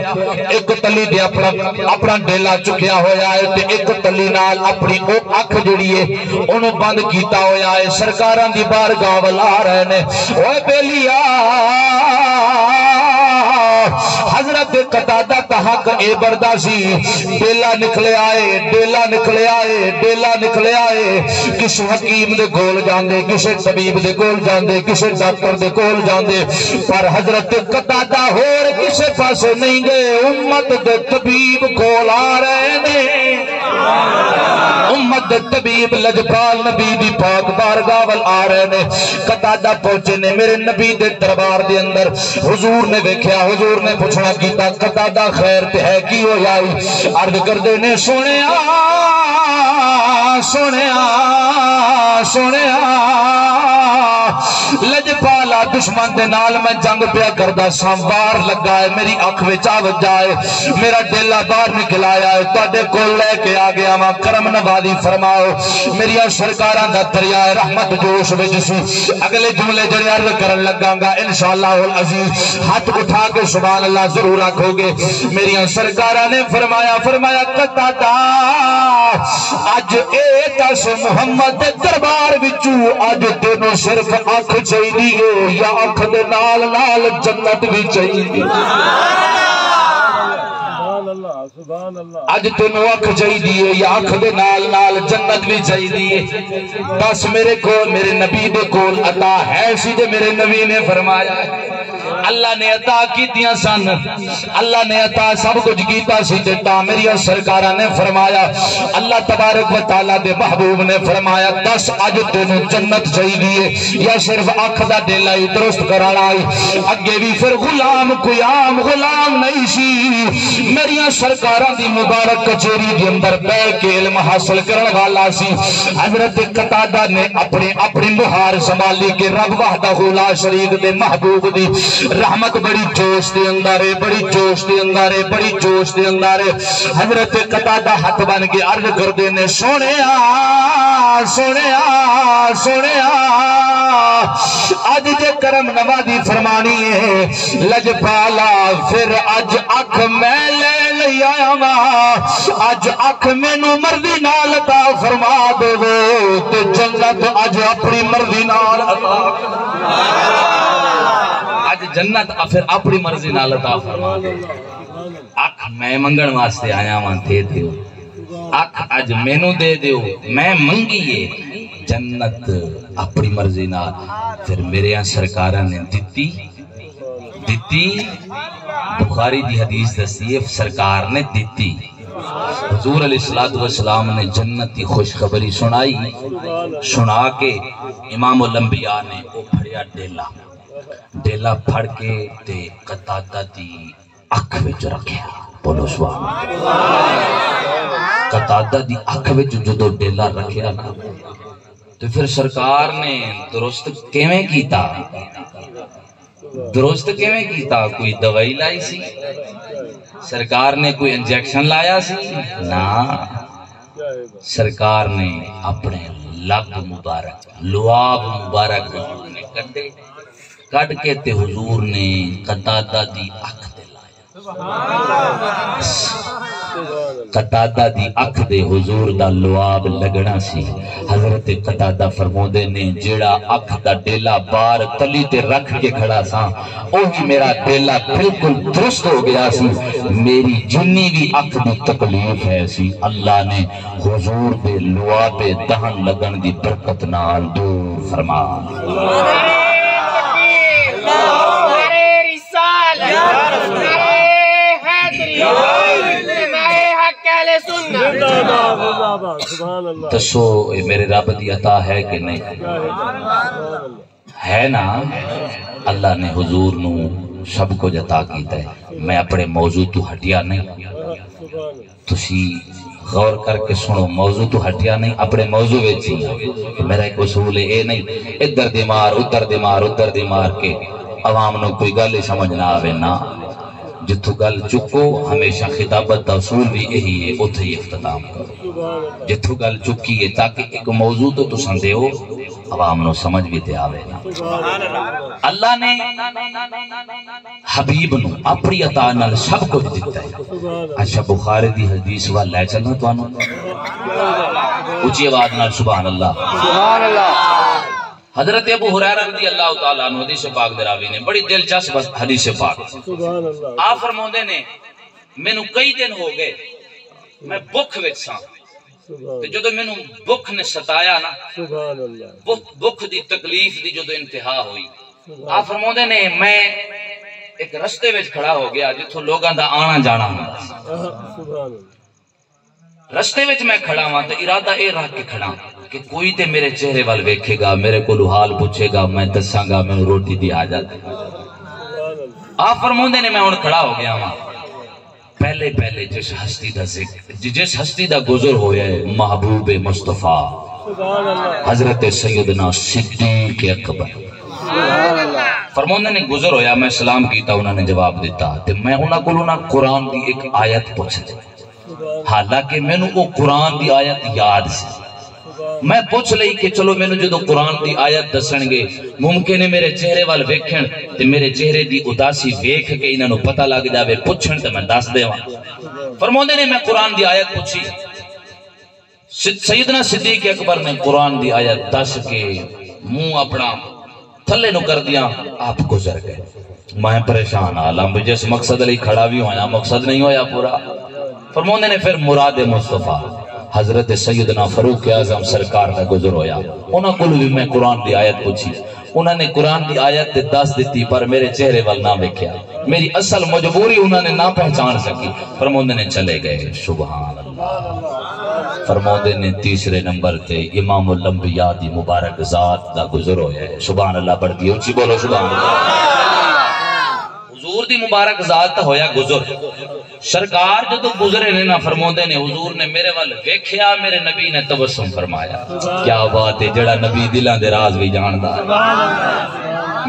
ایک تلی دے اپنا ڈیلا چکیا ہویا ہے تے ایک تلی نال اپنی آنکھ جڑی ہے انہوں بند کیتا ہویا ہے سرکاراں دی بارگاہ ولا رہے نے اوے بیلیا حضرت قطادہ کا حق اے برداشی ڈیلا نکلے آئے کسی حکیم دے گول جاندے کسی طبیب دے گول جاندے کسی ڈاکٹر دے گول جاندے پر حضرت قطادہ ہور کسی پاسے نہیں گئے امت دے طبیب گول آ رہے نے امت دے طبیب لجپال نبی دی پاک بارگاہ وال آ رہے نے قطادہ پہنچے نے میرے نبی دے دربار دے اندر حضور نے دیکھیا حضور نے پوچھنا کیتا قطادہ خیر تے ہے کی ہو جائی عرض کر دے نے سونیا لجپالا دشمن دے نال میں جنگ پیا کردہ ساموار لگا ہے میری آنکھ وچا وجہ ہے میرا ڈیلا باہر نکل آیا ہے تواڈے کول لے کے آ گیا ماں کرم نوازی فرماؤ میری سرکاراں دا دریائے رحمت جوش وچ سی اگلے جملے جڑے عرض کرن لگاں گا انشاءاللہ العزیز ہاتھ اٹھا کے سبحان اللہ ضرور آکھو گے میری سرکاراں نے فرمایا قطادہ اج اے دس محمد دے دربار وچوں اج تینوں صرف آنکھ چاہیے یا آنکھ دے نال نال جنت بھی چاہیے اج تینوں آنکھ چاہیے یا آنکھ دے نال نال جنت بھی چاہیے بس میرے نبی دے کول عطا ہے سی دے میرے نبی نے فرمایا اللہ نے عطا کیتیاں سن اللہ نے عطا سب کچھ کیتا سی تے میری سرکارہ نے فرمایا اللہ تبارک و تعالیٰ دے محبوب نے فرمایا 10 اج تینوں جنت چاہیے یا صرف اکھ دا ڈیلا ہی درست کرانا آئی اگے بھی پھر غلام کوئی عام غلام نہیں سی میری سرکاراں دی مبارک کچہری دے اندر بیٹھ کے علم حاصل کرن والا سی حضرت قتادہ نے اپنی مہار سنبھالی کہ رب وحدہ لا شریک دے محبوب دی رحمت بڑی جوش دے اندر ہے بڑی جوش دے اندر ہے بڑی جوش دے اندر ہے حضرت قتادہ ہاتھ بن کے عرض کر دینے سونیا سونیا سونیا آج جے کرم نوازی فرمانی ہے لجپالا پھر آج اکھ میں لے لیا آیا آج اکھ میں نو مرضی نال عطا فرما دے وہ تے جنت آج اپنی مرضی نال عطا آج جنت پھر اپنی مرضی نال عطا فرما دے اکھ میں منگن واسطے آیا وہاں دے دیو اکھ آج میں نو دے دیو میں منگیے جنت اپنی مرضی نال پھر میرے یہاں سرکارہ نے دیتی بخاری دی حدیث دستیف سرکار نے دیتی حضور علیہ السلام نے جنتی خوشخبری سنائی سنا کے امام الانبیاء نے وہ پھڑیا ڈیلا پھڑ کے تے قتادہ دی اکھ وچ رکھیا بولو سبحان قتادہ دی اکھ وچ جدو ڈیلا رکھیا نا تو پھر سرکار نے درست کیویں کیتا درست کیویں کیتا کوئی دوائی لائی سی سرکار نے کوئی انجیکشن لایا سی نا سرکار نے اپنے لب مبارک لعاب مبارک حضور نے کٹ کے تے حضور نے قتادہ دی اکھ دے لایا قتادہ دی اکھ دے حضور دا لعاب لگنا سی حضرت قتادہ فرمودے نے جیڑا اکھ دا ڈیلا بار تلی تے رکھ کے کھڑا سا اوہی میرا ڈیلا بالکل درست ہو گیا سی میری جنی بھی اکھ دی تکلیف ہے سی اللہ نے حضور دے لعاب دہن لگن دی برکت نال دور فرما تسو میرے رب دی عطا ہے کہ نہیں ہے نا اللہ نے حضور نو سب کو عطا کیتا ہے میں اپنے موضوع تو ہٹیا نہیں تسی غور کر کے سنو موضوع تو ہٹیا نہیں اپنے موضوع ویچی میرا ایک اصول ہے اے نہیں ادھر دیمار ادھر دیمار ادھر دیمار کے عوام نو کوئی گل سمجھ نہ آوے نا جتھو گل چکو ہمیشہ خطابت دا اصول بھی یہی ہے اتھے ہی اختتام کرو جتھو گل چکی ہے تاکہ ایک موضوع تو سندے ہو عوام نو سمجھ بھی تے آوے نا اللہ نے حبیب نو اپنی عطا نال سب کچھ دیتا ہے اچھا بخاری دی حدیث وال لے چلنا توانو اونچی آواز نال سبحان اللہ سبحان اللہ حضرت ابو ہریرہ رضی اللہ تعالیٰ عنہ حدیث پاک دراوی نے بڑی دلچسپ حدیث پاک آپ فرماندے نے مینوں کئی دن ہو گئے میں بھوک وچ ساں تے جدوں مینوں بھوک نے ستایا نا بھوک دی تکلیف دی جدوں انتہا ہوئی آپ فرماندے نے میں ایک رستے وچ کھڑا ہو گیا جتھوں لوگاں دا آنا جانا ہوندا رستے وچ میں کھڑا ہاں تے ارادہ اے رکھ کے کھڑا کہ کوئی تے میرے چہرے وال ویکھے گا میرے کو حال پوچھے گا میں دساں گا میں روٹی دی آ جاتی آپ فرماندے نے میں ہن کھڑا ہو گیا ہاں پہلے جس ہستی دا گزر ہویا ہے محبوب مصطفیٰ حضرت سیدنا صدیق اکبر فرماندے نے گزر ہویا میں سلام کیتا انہوں نے جواب دیتا تے میں انہاں کولوں نہ قرآن دی ایک آیت پوچھ دی حالانکہ میں نو قرآن دی آیت یاد سی میں پوچھ لئی کہ چلو میں نو جدو قرآن دی آیت دسن گے ممکن ہے میرے چہرے وال ویکھن تے میرے چہرے دی اداسی ویکھ کے انہاں نو پتہ لگ جاوے پوچھن تے میں دس دیواں فرماندے نے میں قرآن دی آیت پوچھی سیدنا صدیق اکبر نے قرآن دی آیت دس کے منہ اپنا تھلے نو کر دیا آپ گزر گئے میں پریشان عالم جس مقصد لئی کھڑا بھی ہویا مقصد نہیں ہویا پورا فرماندے نے پھر مراد مصطفیٰ حضرت سیدنا فاروق اعظم سرکار کا گزر ہویا انہاں کول بھی میں قرآن دی آیت پوچھی انہوں نے قرآن کی آیت دس دیتی پر میرے چہرے وال نہ ویکھیا، میری اصل مجبوری انہوں نے نہ پہچان سکی، فرمودے نے چلے گئے۔ سبحان اللہ۔ فرمودے نے تیسرے نمبر تے امام الانبیاء دی مبارک ذات دا گزر ہویا ہے۔ سبحان اللہ پڑھ دیو، اچھی بولو سبحان اللہ۔ حضور دی مبارک ذات ہویا گزر، سرکار جدو گزرے نے نا فرمودے نے حضور نے میرے وال ویکھیا، میرے نبی نے تبسم فرمایا۔ کیا بات ہے، جڑا نبی دلان دے راز بھی جاندا ہے۔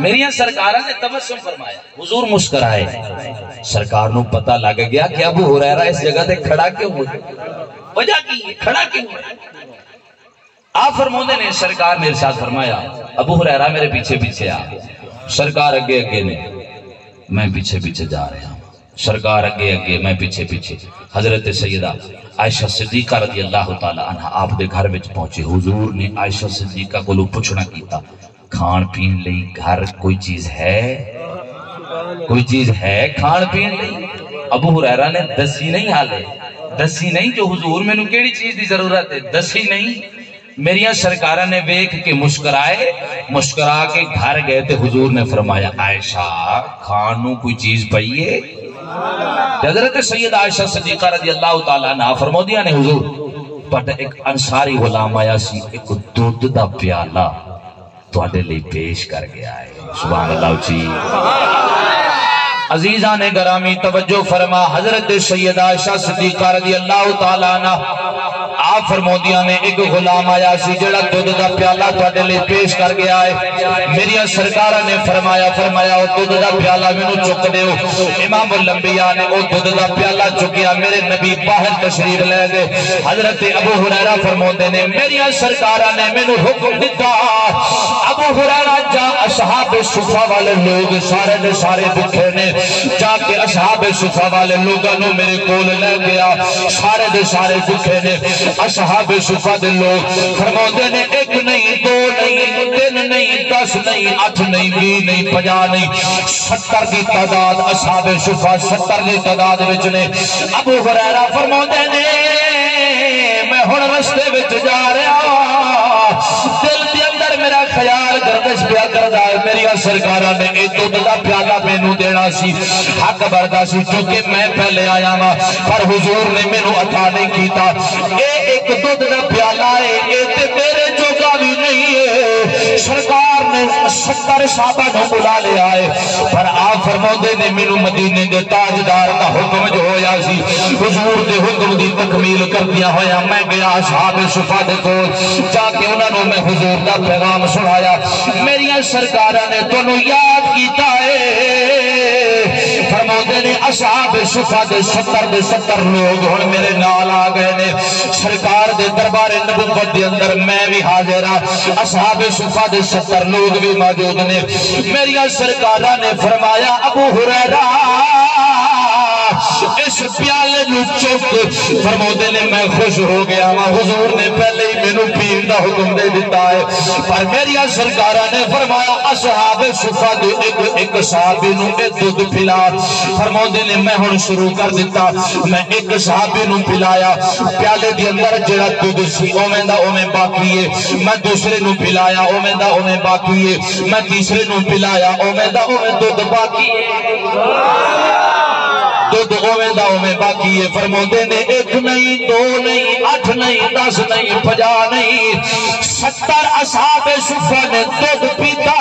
میری سرکارہ نے تبسم فرمایا، حضور مسکرائے۔ سرکار نو پتہ لگ گیا کہ ابو ہریرہ اس جگہ تے کھڑا کیوں ہوئے، وجہ کی ہے، کھڑا کیوں ہوئے۔ آپ فرمودے نے سرکار نے ارشاد فرمایا ابو ہریرہ میرے پیچھے پیچھے آ۔ سرکار اگے اگے نے، میں پیچھے پیچھے جا رہا ہوں۔ سرکار اگے اگے، میں پیچھے پیچھے۔ حضرت سیدہ عائشہ صدیقہ رضی اللہ تعالی عنہ آپ دے گھر وچ پہنچے۔ حضور نے عائشہ صدیقہ کو پوچھنا کیتا، کھان پین لئی گھر کوئی چیز ہے؟ کوئی چیز ہے کھان پین لئی؟ ابو ہریرہ نے دسی نہیں، حالے دسی نہیں جو حضور میں نو کیڑی چیز دی ضرورت ہے، دسی نہیں۔ میریاں سرکارہ نے ویکھ کے مسکرائے، مسکرا کے گھر گئے تے حضور نے فرمایا عائشہ کھانوں کوئی چیز پئیے؟ حضرت سید عائشہ صدیقہ رضی اللہ تعالیٰ عنہ فرمو دیا نے حضور بٹ ایک انصاری غلام آیا سی، ایک دودھ دا پیالہ تو آڈے لئے پیش کر گیا ہے۔ سبحان اللہ اچھی عزیزان گرامی توجہ فرما، حضرت سید عائشہ صدیقہ رضی اللہ تعالیٰ عنہ آپ فرمودیاں نے ایک غلام آیا سی جڑا دودھ دا پیالہ تواڈے لئی پیش کر گیا ہے۔ میری سرکارہ نے فرمایا او دودھ دا پیالہ مینوں چک دیو۔ امام الانبیاء نے او دودھ دا پیالہ چکیا، میرے نبی باہر تشریف لے گئے۔ حضرت ابو ہریرہ فرمودے نے میری سرکارہ نے مینوں حکم دیتا ابو ہریرہ جا اصحاب صفہ والے لوگ سارے دے سارے بکھے نے، جا کے اصحاب صفہ والے لوگوں میرے کول لے گیا، سارے دے سارے بکھے نے۔ اصحاب صفہ دے لوگ فرمودے نے ایک نہیں، دو نہیں، تین نہیں، 10 نہیں، 8 نہیں، 20 نہیں، 50 نہیں، 70 کی تعداد اصحاب صفہ 70 کی تعداد وچ نے۔ ابو ہریرہ فرمودے نے میں ہن رستے وچ جا رہا، دل دے اندر میرا خیال گردش پیا کردا ہے، میری سرکارہ نے اے دودھ دا پیالہ مینوں دینا سی، حق بردا سی چونکہ میں پہلے آیا ہاں، پر حضور نے مینوں عطا نہیں کیتا۔ اے ایک دودھ دا پیالہ ہے، اے تے میرے جوگا بھی نہیں ہے۔ سرکار نے 70 صحابہ نو بلا لیا ہے، پر آپ فرمودے نے مینوں مدینے دے تاجدار دا حکم جو ہویا سی، حضور دے حکم دی تکمیل کر دیا ہویا۔ میں گیا اصحاب صفہ دے کول، جا کے انہاں نو میں حضور دا پیغام سنایا۔ میری سرکارہ نے تانوں یاد کیتا ہے، فرمودے نے اصحاب صفہ دے 70 لوگ ہن میرے نال آ گئے نے۔ سرکار دے دربار نبوت دے اندر میں بھی حاضر ہاں، اصحاب صفہ دے 70 لوگ بھی موجود نے۔ میری سرکارہ نے فرمایا ابو ہریرہ اس پیالے نو چک، فرمودے نے میں خوش ہو گیا ہاں، حضور نے پہلے ہی مینوں پین دا حکم دے دیتا ہے، پر میری سرکارہ نے فرمایا اصحاب صفہ دے ایک صحابی نو اے دودھ پلا۔ فرمودے نے میں ہن شروع کر دیتا، میں ایک صحابی نو پلایا، پیالے دی اندر جڑا دودھ سی اوویں دا اوویں باقی ہے، میں دوسرے نو پلایا اوویں دا اوویں باقی ہے، میں تیسرے نو پلایا اوویں دا اوویں دودھ باقی ہے، دودھ اوویں دا اوویں باقی ہے۔ فرمودے نے ایک نہیں، 2 نہیں، 8 نہیں، 10 نہیں، 50 نہیں، 70 اصحاب صفہ نے دودھ پیتا،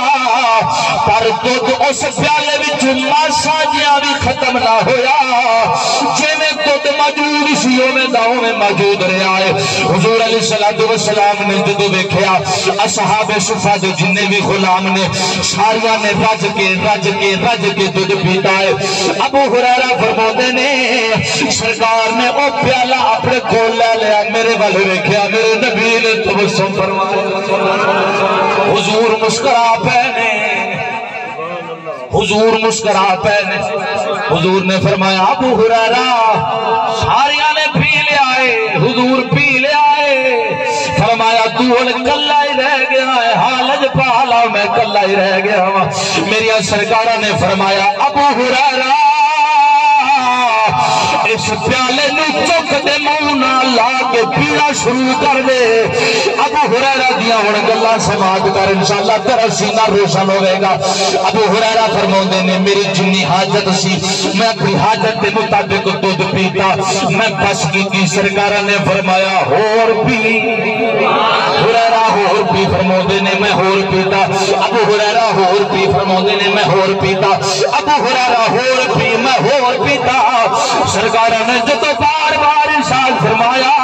پر دودھ اس پیالے وچ ماسا جیاں بھی ختم نہ ہویا، جویں دودھ موجود سی اوویں دا اوویں موجود رہا ہے۔ حضور علیہ السلام نے جدوں ویکھیا اصحاب صفہ دے جننے بھی غلام نے ساریاں نے رج کے دودھ پیتا ہے۔ ابو ہریرہ فرمودے نے سرکار نے او پیالہ اپنے کول لے لیا، میرے والے ویکھیا، میرے نبی نے تبسم فرمایا، حضور مسکرا پہنے، حضور مسکرا پہنے۔ حضور نے فرمایا ابو ہریرہ ساریاں نے پی لیا ہے، حضور پی لیا ہے، فرمایا تو ہن کلا ہی رہ گیا ہے، حالج پالا میں کلا ہی رہ گیا ہوں۔ میری سرکارہ نے فرمایا ابو ہریرہ اس پیالے نو چک دے منہ نہ لا کے پینا شروع کر دے ابو ہریرہ دیا ہن گلاں سماعت کر انشاءاللہ تیرا سینہ روشن ہوے گا ابو ہریرہ فرماندے نے میری جنی حاجت سی میں اپنی حاجت کے مطابق دودھ پیتا میں بس کی سرکار نے فرمایا ہور پی ہریرہ ہور پی فرماندے نے میں ہور پیتا ابو ہریرہ ہور پی فرماندے نے میں ہور پیتا ابو ہریرہ ہور پی میں ہور پیتا سرکار نے جدو بار بار ارشاد فرمایا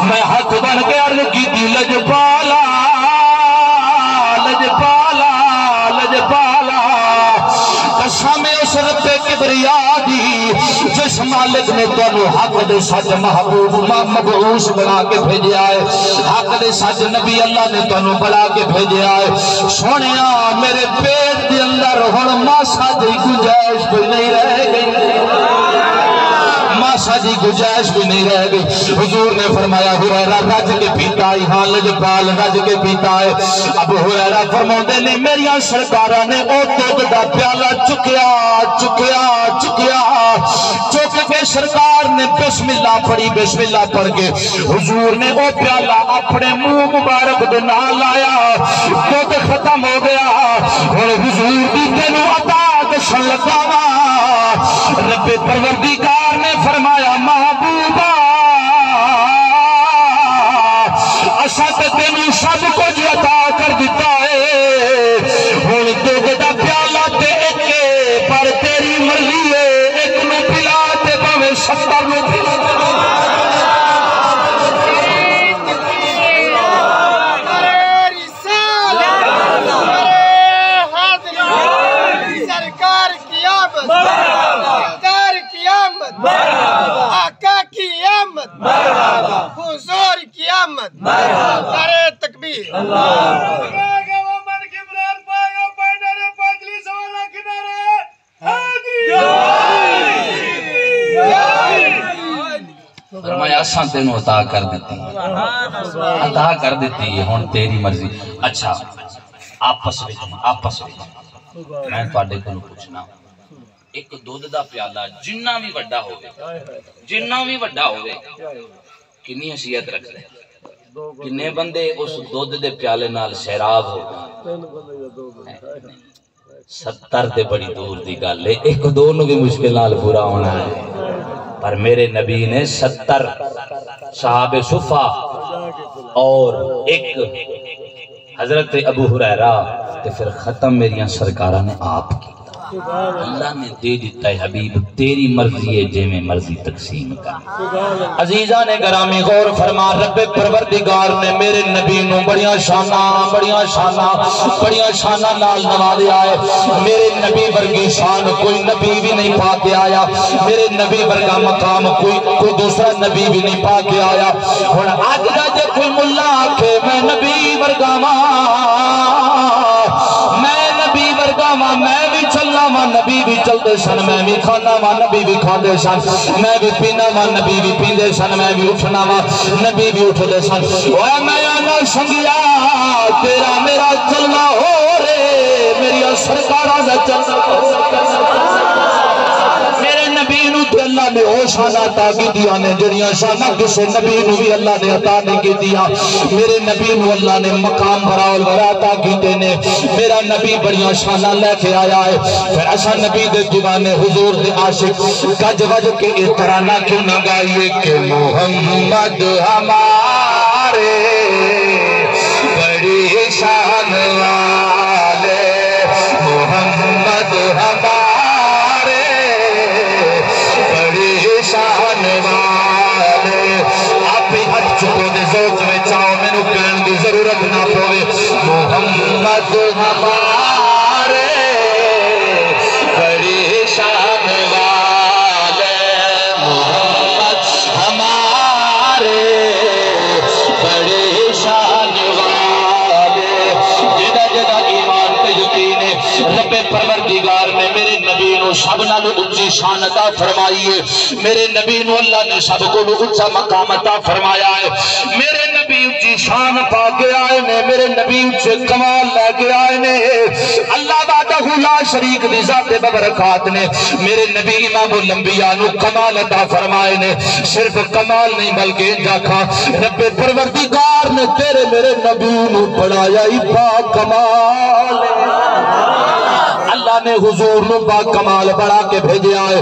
میں ہاتھ بن کے عرض کی تھی لجپالا لجپالا لجپالا قسم اس رب کبریا دی جس مالک نے تانوں حق دے سچ محبوب مبعوث بنا کے بھیجا ہے حق دے سچ نبی اللہ نے تانوں بنا کے بھیجا ہے سونیا میرے پیٹ دے اندر ہن ماسا دی گنجائش کوئی نہیں رہ گئی ماسا جی گنجائش بھی نہیں رہ گئی حضور نے فرمایا ہریرہ رج کے پیتا ہے ہاں لجپال رج کے پیتا ہے اب ہریرہ فرماندے نے میریاں سرکاراں نے او دودھ دا پیالہ چکیا چکیا چکیا چک کے سرکار نے بسم اللہ پڑھی بسم اللہ پڑھ کے حضور نے او پیالہ اپنے منہ مبارک دے نال لایا دودھ ختم ہو گیا اور حضور دی تینوں عطا دسن لگا رب پروردگار نے فرمایا محبوبہ اساں تے تینوں سب کچھ عطا کر دیتا ہے ہن دودھ دا پیالہ تے ایک پر تیری مرضی ہے ایک نو پلا تے بھاویں 70 نو پلا آقا کی آمد حضور کی آمد نعرہ تکبیر فرمایا اساں تینوں عطا کر دیتی عطا کر دیتی ہن تیری مرضی اچھا آپس وچ میں تواڈے کولوں پوچھنا ایک دودھ دا پیالہ جنہ بھی وڈا ہوئے کنی حیثیت رکھ دے کنے بندے اس دودھ دے پیالے نال سیراب ہو گئے 70 تے بڑی دور دی گل ہے ایک دو نو بھی مشکل نال پورا ہونا ہے پر میرے نبی نے 70 صحابہ صفہ اور ایک حضرت ابو ہریرہ تے پھر ختم میریاں سرکاراں نے آپ کی اللہ نے دے دیتا ہے حبیب تیری مرضی ہے جے میں مرضی تقسیم کر عزیزان گرامی غور فرما رب پروردگار نے میرے نبی نو بڑیاں شانہ نال نوازیا ہے میرے نبی ورگی شان کوئی نبی بھی نہیں پا کے آیا میرے نبی ورگا مقام کوئی دوسرا نبی بھی نہیں پا کے آیا ہن اج دا جے کوئی ملا آکھے میں نبی ورگا میں بھی چلنا ماں نبی بھی چلتے سن میں بھی کھانا ماں نبی بھی کھاندے سن میں بھی پینا ماں نبی بھی پیندے سن میں بھی اٹھنا ماں نبی بھی اٹھدے سن اوہ میں آنا سنگیا تیرا میرا چلنا ہو رے میری سرکارہ دا چلنا میرے نبی نو تے اللہ نے او شانہ عطا کی دیا نے جڑیاں شانہ کسے نبی نو بھی اللہ نے عطا نہیں کی دیا میرے نبی نو اللہ نے مقام براول ورا عطا کیتے نے میرا نبی بڑیاں شانہ لے کے آیا ہے پھر ایسا نبی دے دیوانے حضور دے عاشق گج وج کے اترانا کیوں نہ گائیے کہ محمد ہمارے بڑی شان والے محمد ہمارے شان والے آپ بھی ہاتھ چکو دے ذوق میں چاہو میں نو کہن دی ضرورت نہ پوے محمد ہمارے بڑی شان والے محمد ہمارے بڑی شان والے جدہ جدہ ایمان پہ یقین ہے رب پروردگار نے میرے نبی نو سب نال اونچی شان عطا فرمائی ہے میرے نبی نو اللہ نے سب کو اونچا مقام عطا فرمایا ہے میرے نبی اونچی شان پا کے آئے نے میرے نبی اونچے کمال لے کے آئے نے اللہ وحدہ لا شریک دی ذات ببرکات نے میرے نبی امام الانبیاء نو کمال عطا فرمائے نے صرف کمال نہیں بلکہ جاکھا رب پروردگار نے تیرے میرے نبی نو پڑھایا ہی با کمال اللہ نے حضور نو با کمال بڑھا کے بھیجا ہے